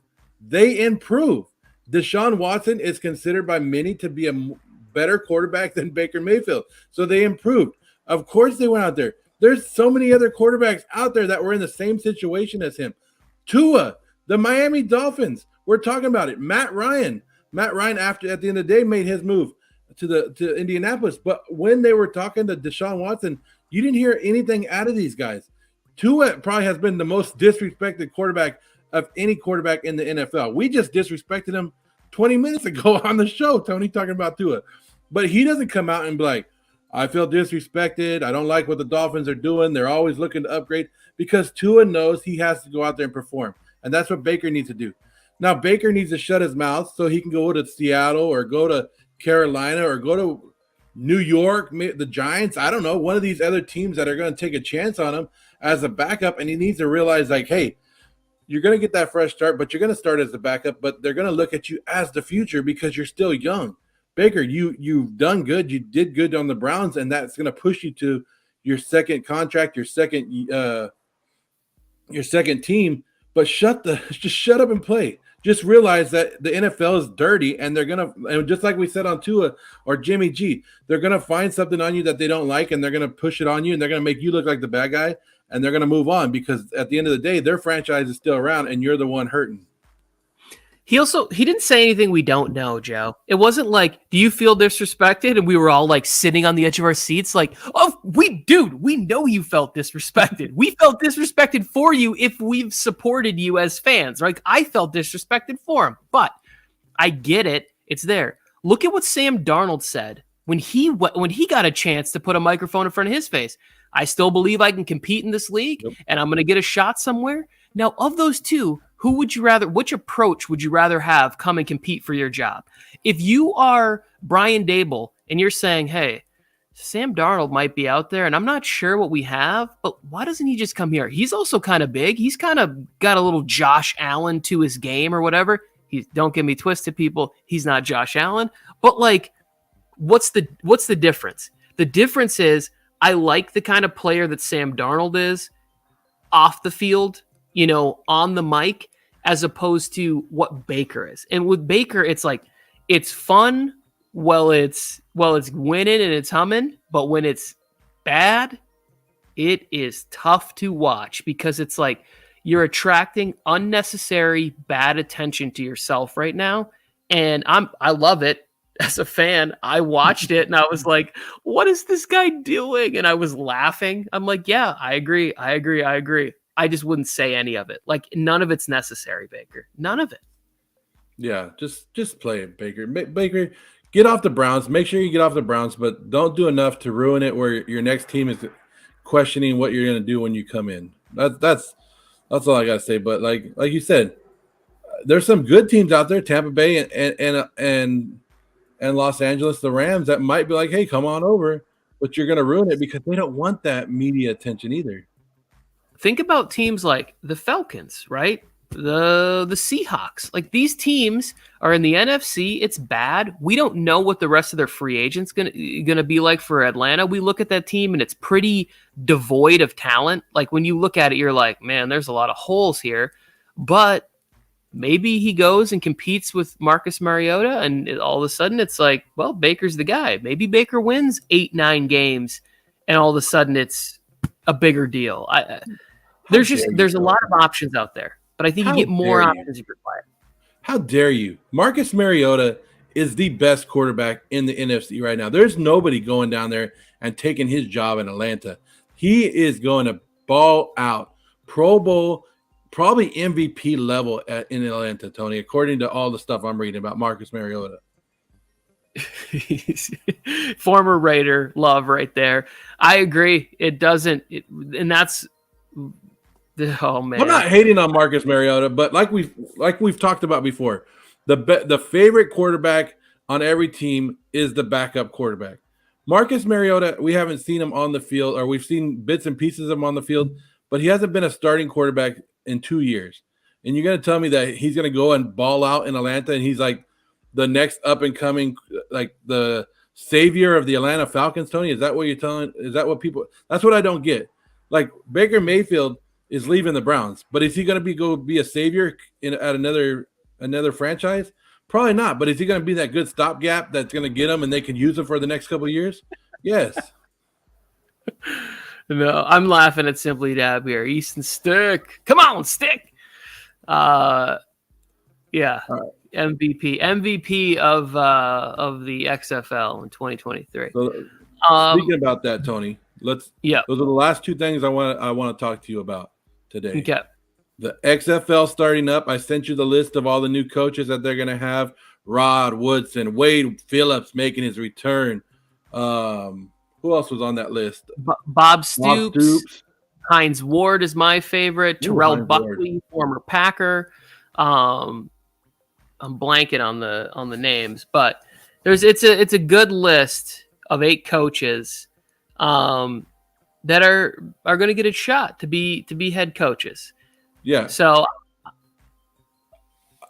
they improve. Deshaun Watson is considered by many to be a better quarterback than Baker Mayfield. So they improved. Of course they went out there. There's so many other quarterbacks out there that were in the same situation as him. Tua, the Miami Dolphins, we're talking about it. Matt Ryan, after at the end of the day made his move to Indianapolis. But when they were talking to Deshaun Watson, you didn't hear anything out of these guys. Tua probably has been the most disrespected quarterback of any quarterback in the NFL. We just disrespected him 20 minutes ago on the show, Tony, talking about Tua. But he doesn't come out and be like, I feel disrespected. I don't like what the Dolphins are doing. They're always looking to upgrade, because Tua knows he has to go out there and perform. And that's what Baker needs to do. Now, Baker needs to shut his mouth so he can go to Seattle or go to Carolina or go to New York, the Giants. I don't know, one of these other teams that are going to take a chance on him as a backup. And he needs to realize, like, hey, you're going to get that fresh start, but you're going to start as a backup, but they're going to look at you as the future because you're still young. Baker, you've done good. You did good on the Browns, and that's going to push you to your second contract, your second team. But just shut up and play. Just realize that the NFL is dirty, and and just like we said on Tua or Jimmy G, they're gonna find something on you that they don't like, and they're gonna push it on you, and they're gonna make you look like the bad guy, and they're gonna move on, because at the end of the day, their franchise is still around, and you're the one hurting. He didn't say anything we don't know, Joe. It wasn't like, do you feel disrespected? And we were all like sitting on the edge of our seats like, oh, we know you felt disrespected. We felt disrespected for you if we've supported you as fans. Like, I felt disrespected for him, but I get it. It's there. Look at what Sam Darnold said when he got a chance to put a microphone in front of his face. I still believe I can compete in this league and I'm going to get a shot somewhere. Now, of those two, which approach would you rather have come and compete for your job? If you are Brian Dable and you're saying, hey, Sam Darnold might be out there and I'm not sure what we have, but why doesn't he just come here? He's also kind of big. He's kind of got a little Josh Allen to his game or whatever. Don't get me twisted, people. He's not Josh Allen, but like, what's the difference? The difference is I like the kind of player that Sam Darnold is off the field, on the mic, as opposed to what Baker is. And with Baker, it's like, it's fun while it's winning and it's humming, but when it's bad, it is tough to watch because it's like you're attracting unnecessary bad attention to yourself right now. And I love it. As a fan, I watched it and I was like, what is this guy doing? And I was laughing. I'm like, yeah, I agree. I just wouldn't say any of it. Like, none of it's necessary, Baker. None of it. Yeah, just play it, Baker. Baker, get off the Browns. Make sure you get off the Browns, but don't do enough to ruin it where your next team is questioning what you're going to do when you come in. That's all I got to say. But like you said, there's some good teams out there, Tampa Bay and Los Angeles, the Rams, that might be like, hey, come on over, but you're going to ruin it because they don't want that media attention either. Think about teams like the Falcons, right? The Seahawks. Like, these teams are in the NFC. It's bad. We don't know what the rest of their free agents gonna be like for Atlanta. We look at that team and it's pretty devoid of talent. Like, when you look at it, you're like, man, there's a lot of holes here. But maybe he goes and competes with Marcus Mariota, and all of a sudden it's like, well, Baker's the guy. Maybe Baker wins 8-9 games, and all of a sudden it's a bigger deal. There's a lot of options out there, but I think you get more options if you're quiet. How dare you? Marcus Mariota is the best quarterback in the NFC right now. There's nobody going down there and taking his job in Atlanta. He is going to ball out. Pro Bowl, probably MVP level in Atlanta, Tony, according to all the stuff I'm reading about Marcus Mariota. Former Raider love right there. I agree. It doesn't, and that's, oh man. I'm not hating on Marcus Mariota, but like we've talked about before, the favorite quarterback on every team is the backup quarterback. Marcus Mariota, we haven't seen him on the field, or we've seen bits and pieces of him on the field, but he hasn't been a starting quarterback in 2 years. And you're going to tell me that he's going to go and ball out in Atlanta and he's like the next up and coming, like the savior of the Atlanta Falcons, Tony? Is that what you're telling? Is that what people – that's what I don't get. Like, Baker Mayfield is leaving the Browns, but is he going to go be a savior at another franchise? Probably not, but is he going to be that good stopgap that's going to get him and they can use him for the next couple of years? Yes. No, I'm laughing at Simply Dab here. Easton Stick. Come on, Stick. Yeah. Right. MVP of the XFL in 2023. So, speaking about that, Tony, those are the last two things I want to talk to you about today. Okay. The XFL starting up. I sent you the list of all the new coaches that they're going to have. Rod Woodson, Wade Phillips making his return. Who else was on that list? Bob Stoops. Hines Ward is my favorite. Terrell Buckley, former Packer. I'm blanking on the names, but it's a good list of 8 coaches that are going to get a shot to be head coaches. Yeah. So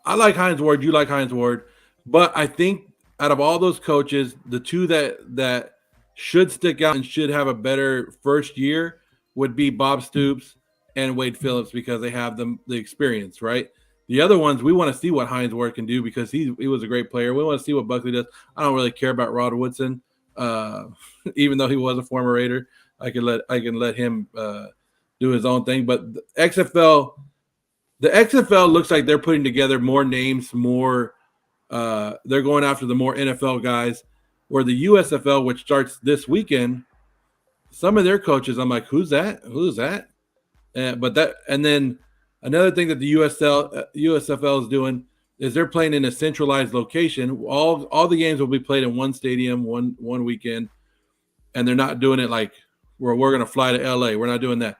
I like Hines Ward. You like Hines Ward, but I think out of all those coaches, the two that should stick out and should have a better first year would be Bob Stoops and Wade Phillips, because they have the experience, right? The other ones, we want to see what Hines Ward can do because he was a great player. We want to see what Buckley does. I don't really care about Rod Woodson, even though he was a former Raider. I can let him do his own thing. But the XFL looks like they're putting together more names, they're going after the more NFL guys. Where the USFL, which starts this weekend, some of their coaches, I'm like, who's that? And then another thing that the USFL is doing is they're playing in a centralized location. All the games will be played in one stadium, one weekend, and they're not doing it like where we're going to fly to LA. We're not doing that.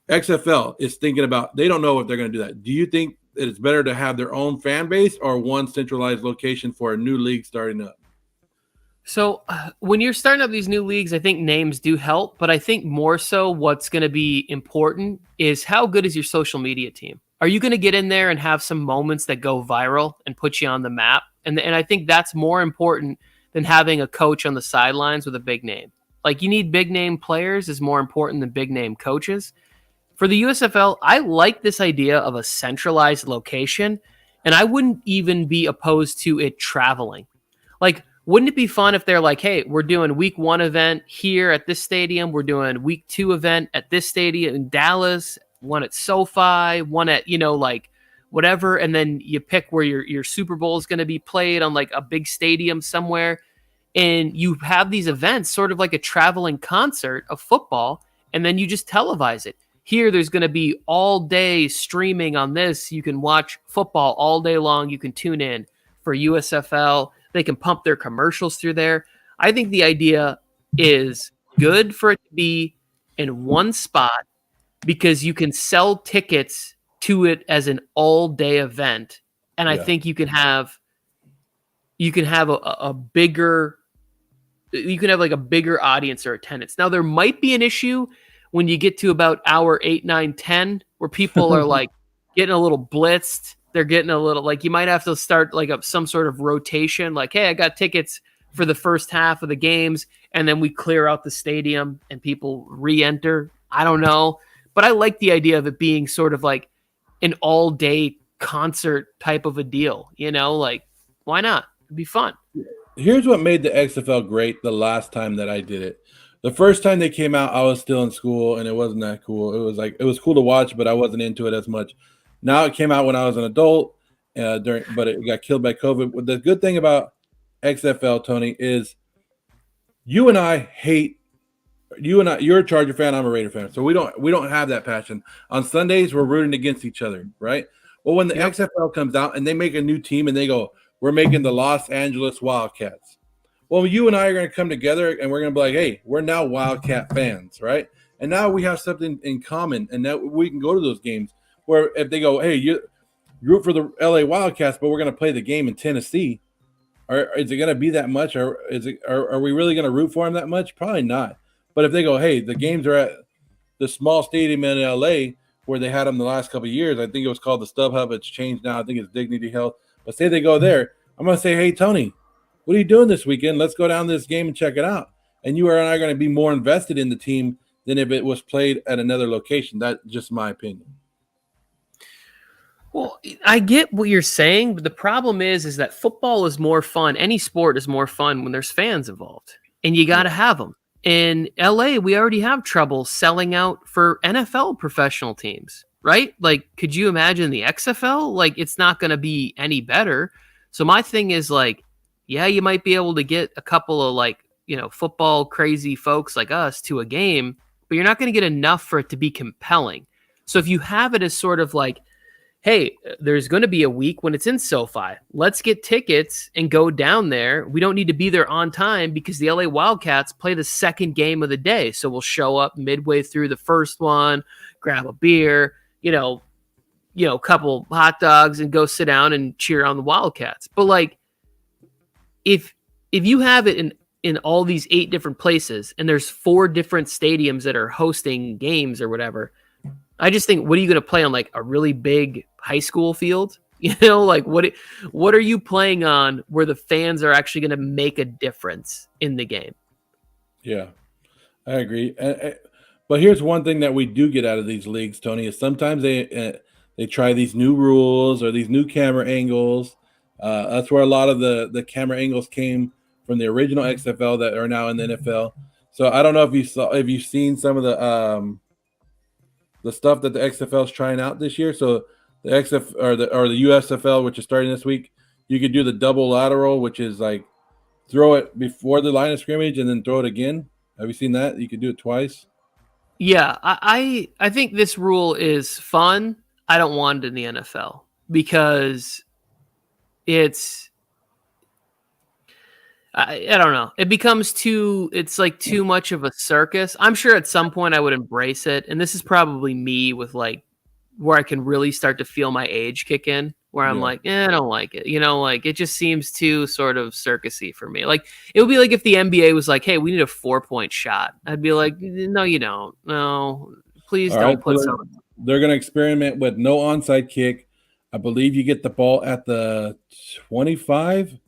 XFL is thinking about, they don't know if they're going to do that. Do you think that it's better to have their own fan base or one centralized location for a new league starting up? So when you're starting up these new leagues, I think names do help, but I think more so what's going to be important is how good is your social media team? Are you going to get in there and have some moments that go viral and put you on the map? And I think that's more important than having a coach on the sidelines with a big name. Like, you need big name players is more important than big name coaches. For the USFL, I like this idea of a centralized location, and I wouldn't even be opposed to it traveling. Like, wouldn't it be fun if they're like, hey, we're doing week 1 event here at this stadium, we're doing week 2 event at this stadium in Dallas, one at SoFi, one at, like whatever, and then you pick where your Super Bowl is going to be played on like a big stadium somewhere, and you have these events sort of like a traveling concert of football, and then you just televise it. Here, there's going to be all day streaming on this. You can watch football all day long. You can tune in for USFL. They can pump their commercials through there. I think the idea is good for it to be in one spot because you can sell tickets to it as an all-day event. And I think you can have a bigger, you can have like a bigger audience or attendance. Now, there might be an issue when you get to about hour 8, 9, 10, where people are like getting a little blitzed. They're getting a little, like, you might have to start like some sort of rotation. Like, hey, I got tickets for the first half of the games, and then we clear out the stadium and people re-enter. I don't know. But I like the idea of it being sort of like an all-day concert type of a deal. Like, why not? It'd be fun. Here's what made the XFL great the last time that I did it. The first time they came out, I was still in school, and it wasn't that cool. It was cool to watch, but I wasn't into it as much. Now it came out when I was an adult, but it got killed by COVID. The good thing about XFL, Tony, is you and I hate. You're a Charger fan, I'm a Raider fan, so we don't have that passion. On Sundays, we're rooting against each other, right? Well, when the XFL comes out and they make a new team and they go, we're making the Los Angeles Wildcats. Well, you and I are going to come together and we're going to be like, hey, we're now Wildcat fans, right? And now we have something in common, and now we can go to those games. Where if they go, hey, you root for the LA Wildcats, but we're going to play the game in Tennessee, is it going to be that much? Or are we really going to root for them that much? Probably not. But if they go, hey, the games are at the small stadium in LA where they had them the last couple of years, I think it was called the StubHub. It's changed now. I think it's Dignity Health. But say they go there, I'm going to say, hey, Tony, what are you doing this weekend? Let's go down to this game and check it out. And you and I are going to be more invested in the team than if it was played at another location. That's just my opinion. Well, I get what you're saying, but the problem is that football is more fun. Any sport is more fun when there's fans involved, and you got to have them. In LA, we already have trouble selling out for NFL professional teams, right? Like, could you imagine the XFL? Like, it's not going to be any better. So my thing is like, yeah, you might be able to get a couple of like, football crazy folks like us to a game, but you're not going to get enough for it to be compelling. So if you have it as sort of like, hey, there's going to be a week when it's in SoFi. Let's get tickets and go down there. We don't need to be there on time because the LA Wildcats play the second game of the day. So we'll show up midway through the first one, grab a beer, a couple hot dogs, and go sit down and cheer on the Wildcats. But like, if you have it in all these 8 different places and there's 4 different stadiums that are hosting games or whatever, I just think, what are you going to play on, like a really big high school field? Like what are you playing on where the fans are actually going to make a difference in the game? Yeah, I agree. But here's one thing that we do get out of these leagues, Tony, is sometimes they try these new rules or these new camera angles. That's where a lot of the camera angles came from the original XFL that are now in the NFL. So I don't know if you've seen some of the stuff that the XFL is trying out this year. So the XF or the USFL, which is starting this week, you could do the double lateral, which is like throw it before the line of scrimmage and then throw it again. Have you seen that? You could do it twice. Yeah, I think this rule is fun. I don't want it in the NFL because I don't know. It becomes it's like too much of a circus. I'm sure at some point I would embrace it. And this is probably me with like where I can really start to feel my age kick in, where I'm Yeah. like, I don't like it. Like it just seems too sort of circusy for me. Like it would be like if the NBA was like, hey, we need a 4-point shot. I'd be like, no, you don't. No, please All don't right. put So some. they're going to experiment with no onside kick. I believe you get the ball at the 25,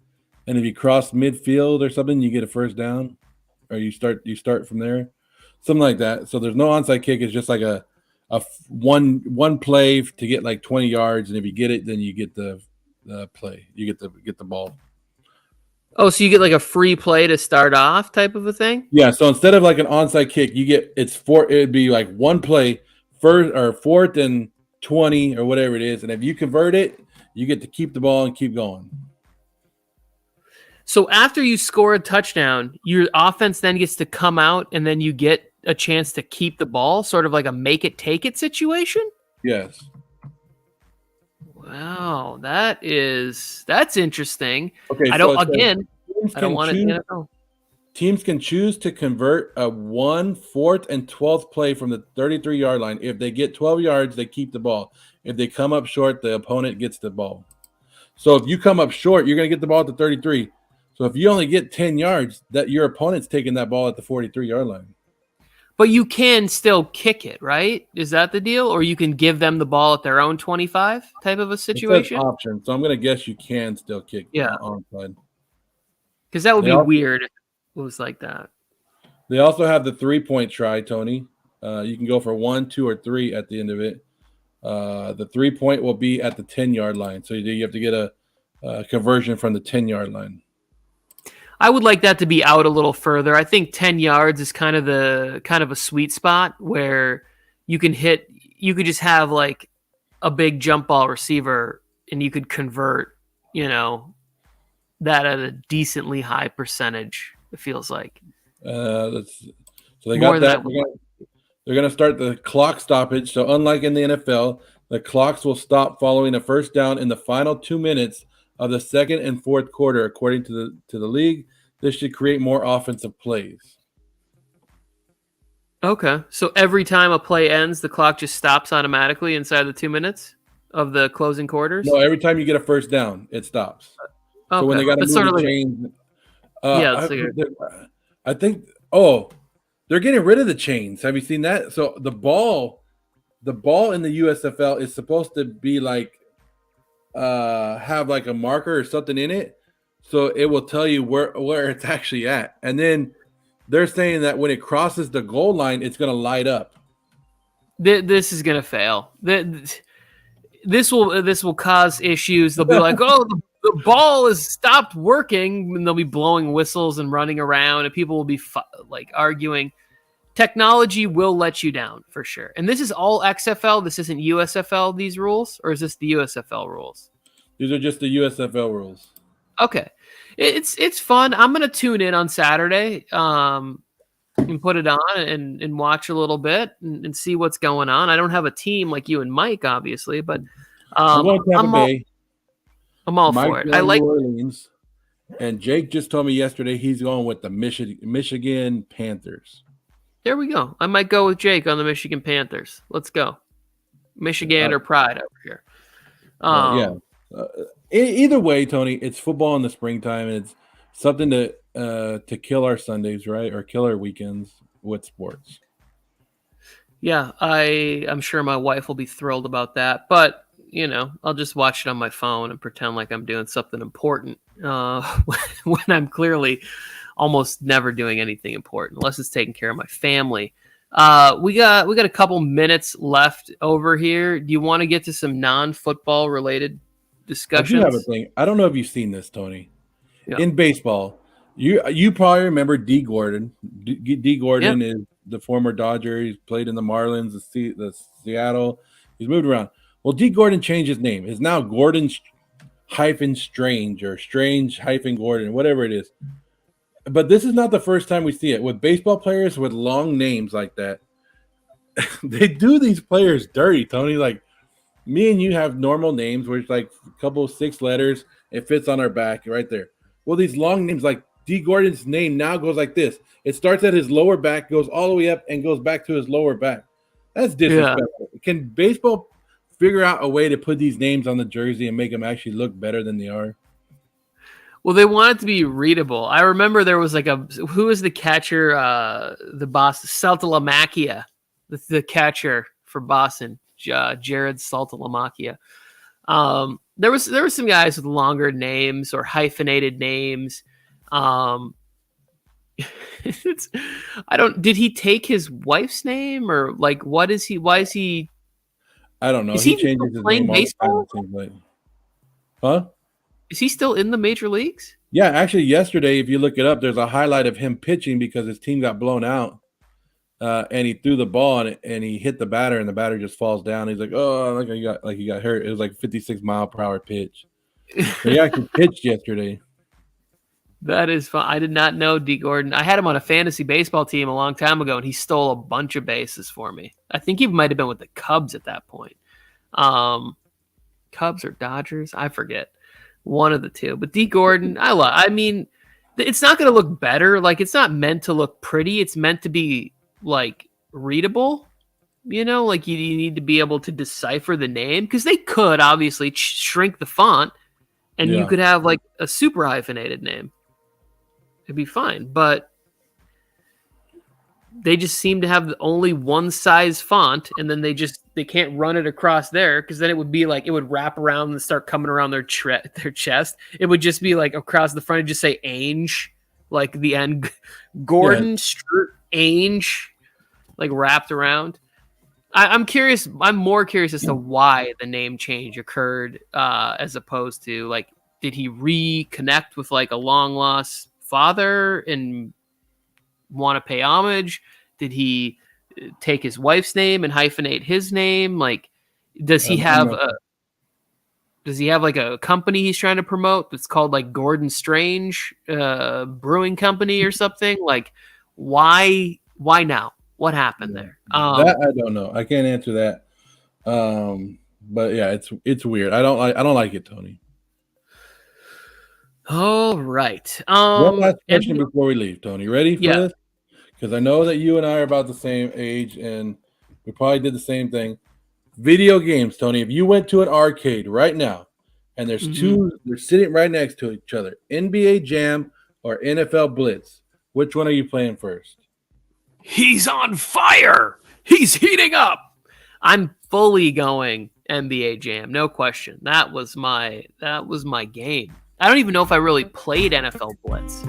and if you cross midfield or something, you get a first down, or you start from there, something like that. So there's no onside kick. It's just like a one play to get like 20 yards, and if you get it, then you get the play. You get the ball. Oh, so you get like a free play to start off type of a thing? Yeah. So instead of like an onside kick, it'd be like one play, first or fourth and 20 or whatever it is, and if you convert it, you get to keep the ball and keep going. So after you score a touchdown, your offense then gets to come out and then you get a chance to keep the ball, sort of like a make it take it situation? Yes. Wow, that's interesting. Okay. I So don't again, I don't want it. Teams can choose to convert a 1, 4th, and 12th play from the 33-yard line. If they get 12 yards, they keep the ball. If they come up short, the opponent gets the ball. So if you come up short, you're going to get the ball at the 33. So if you only get 10 yards, that your opponent's taking that ball at the 43-yard line. But you can still kick it, right? Is that the deal? Or you can give them the ball at their own 25 type of a situation? It says option, so I'm going to guess you can still kick onside. Because that would be weird if it was like that. They also have the 3-point try, Tony. You can go for 1, 2, or 3 at the end of it. The 3-point will be at the 10-yard line. So you have to get a conversion from the 10-yard line. I would like that to be out a little further. I think 10 yards is kind of a sweet spot where you could just have like a big jump ball receiver and you could convert, that at a decently high percentage, it feels like. So they got that. They're going to start the clock stoppage. So unlike in the NFL, the clocks will stop following a first down in the final 2 minutes of the second and fourth quarter, according to the league. This should create more offensive plays. Okay, so every time a play ends, the clock just stops automatically inside the 2 minutes of the closing quarters? No, every time you get a first down, it stops. Okay. So when they got to move sort of the chains, I think. Oh, they're getting rid of the chains. Have you seen that? So the ball in the USFL is supposed to be like have like a marker or something in it, so it will tell you where it's actually at. And then they're saying that when it crosses the goal line, it's going to light up. This is going to fail. This will cause issues. They'll be like, oh, the ball has stopped working, and they'll be blowing whistles and running around, and people will be arguing. Technology will let you down for sure. And this is all XFL. This isn't USFL, these rules, or is this the USFL rules? These are just the USFL rules. Okay. It's fun. I'm going to tune in on Saturday and put it on and watch a little bit and see what's going on. I don't have a team like you and Mike, obviously, but I'm all for it. I like New Orleans, and Jake just told me yesterday he's going with the Michigan Panthers. There we go. I might go with Jake on the Michigan Panthers. Let's go. Michigan or pride over here. Either way, Tony, it's football in the springtime, and it's something to kill our Sundays, right? Or kill our weekends with sports. Yeah, I'm sure my wife will be thrilled about that. But, I'll just watch it on my phone and pretend like I'm doing something important when I'm clearly almost never doing anything important unless it's taking care of my family. We got a couple minutes left over here. Do you want to get to some non-football related discussions? I do have a thing. I don't know if you've seen this, Tony. Yeah. In baseball, you probably remember D. Gordon. D. Gordon is the former Dodger. He's played in the Marlins, the Seattle. He's moved around. Well, D. Gordon changed his name. It's now Gordon-Strange or Strange-Gordon, whatever it is. But this is not the first time we see it. With baseball players with long names like that, they do these players dirty, Tony. Like, me and you have normal names where it's like a couple 6 letters. It fits on our back right there. Well, these long names, like D. Gordon's name now goes like this. It starts at his lower back, goes all the way up, and goes back to his lower back. That's disrespectful. Yeah. Can baseball figure out a way to put these names on the jersey and make them actually look better than they are? Well, they want it to be readable. I remember there was like who was the catcher, the Boston, Saltalamacchia, the catcher for Boston, Jared Saltalamacchia. There were some guys with longer names or hyphenated names. Did he take his wife's name or like what is he? Why is he? I don't know. He changes his name all the time. Like, huh? Is he still in the major leagues? Yeah, actually, yesterday, if you look it up, there's a highlight of him pitching because his team got blown out, and he threw the ball and he hit the batter, and the batter just falls down. He's like, "Oh, he got hurt." It was like a 56-mile-per-hour pitch. So he actually pitched yesterday. That is fun. I did not know D. Gordon. I had him on a fantasy baseball team a long time ago, and he stole a bunch of bases for me. I think he might have been with the Cubs at that point. Cubs or Dodgers? I forget. One of the two. But D. Gordon, I mean, it's not going to look better. Like, it's not meant to look pretty. It's meant to be, like, readable. You know, like, you need to be able to decipher the name. Because they could, obviously, shrink the font, and you could have, like, a super hyphenated name. It'd be fine. But they just seem to have only one size font, and then they can't run it across there because then it would be like it would wrap around and start coming around their chest. It would just be like across the front, and just say Ainge, like the end, Gordon, Ainge, like wrapped around. I'm curious. I'm more curious as to why the name change occurred, as opposed to like, did he reconnect with like a long lost father and want to pay homage? Did he take his wife's name and hyphenate his name? Like, does he have like a company he's trying to promote that's called like Gordon Strange Brewing Company or something? Like, why now? What happened there? That I don't know. I can't answer that. But yeah, it's weird. I don't like it, Tony. All right. One last question before we leave, Tony. Ready for this? Because I know that you and I are about the same age, and we probably did the same thing. Video games, Tony. If you went to an arcade right now, and there's two, they're sitting right next to each other, NBA Jam or NFL Blitz, which one are you playing first? He's on fire. He's heating up. I'm fully going NBA Jam, no question. That was my game. I don't even know if I really played NFL Blitz.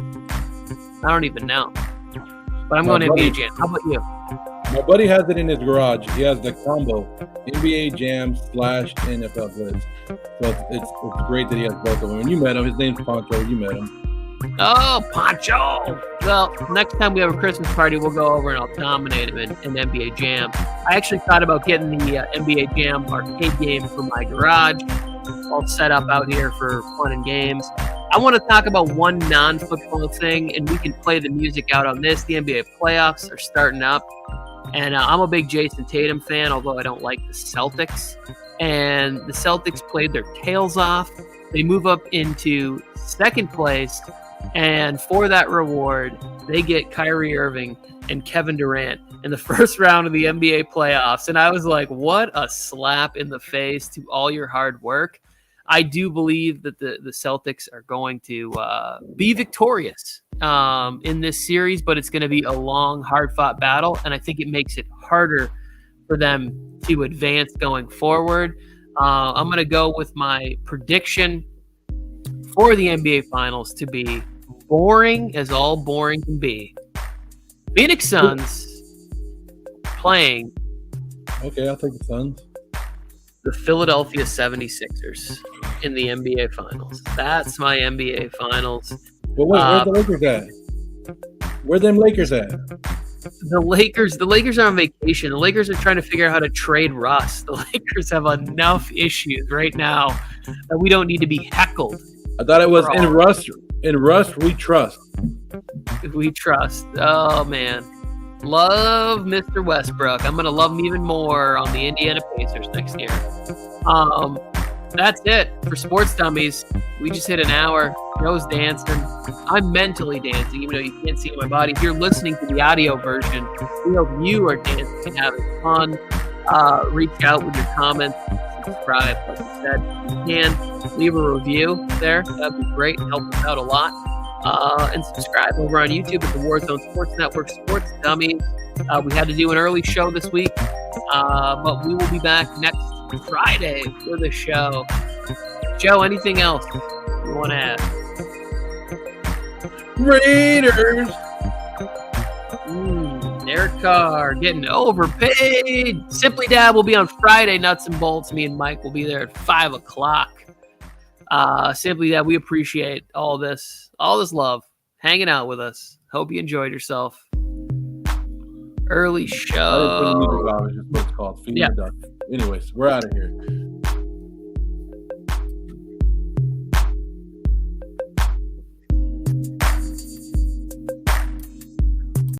I don't even know. But I'm going NBA Jam. How about you? My buddy has it in his garage. He has the combo, NBA Jam / NFL Blitz. So it's great that he has both of them. And you met him. His name's Poncho. You met him. Oh, Poncho! Well, next time we have a Christmas party, we'll go over and I'll dominate him in NBA Jam. I actually thought about getting the NBA Jam arcade game for my garage, all set up out here for fun and games. I want to talk about one non-football thing, and we can play the music out on this. The NBA playoffs are starting up, and I'm a big Jason Tatum fan, although I don't like the Celtics. And the Celtics played their tails off. They move up into second place, and for that reward, they get Kyrie Irving and Kevin Durant in the first round of the NBA playoffs. And I was like, what a slap in the face to all your hard work. I do believe that the Celtics are going to be victorious in this series, but it's going to be a long, hard-fought battle, and I think it makes it harder for them to advance going forward. I'm going to go with my prediction for the NBA Finals to be boring as all boring can be. Phoenix Suns playing. Okay, I'll take the Suns. The Philadelphia 76ers in the NBA Finals. That's my NBA Finals. But wait, where's the Lakers at? Where them Lakers at? The Lakers are on vacation. The Lakers are trying to figure out how to trade Russ. The Lakers have enough issues right now that we don't need to be heckled. I thought it was in Russ. In Russ, we trust. We trust. Oh man, love Mr. Westbrook. I'm gonna love him even more on the Indiana Pacers next year. That's it for Sports Dummies. We just hit an hour. Joe's dancing. I'm mentally dancing, even though you can't see my body. If you're listening to the audio version, we hope you are dancing and having fun. Reach out with your comments. Subscribe, like I said. If you can, leave a review there. That'd be great. Help us out a lot. And subscribe over on YouTube at the Warzone Sports Network, Sports Dummies. We had to do an early show this week, but we will be back next Friday for the show. Joe, anything else you want to add? Raiders. Derek Carr getting overpaid. Simply Dad will be on Friday, Nuts and Bolts. Me and Mike will be there at 5 o'clock. Simply Dad, we appreciate all this love, hanging out with us. Hope you enjoyed yourself. Early show. I didn't put a music on, it's just what it's called. Feeding the duck. Anyways, we're out of here.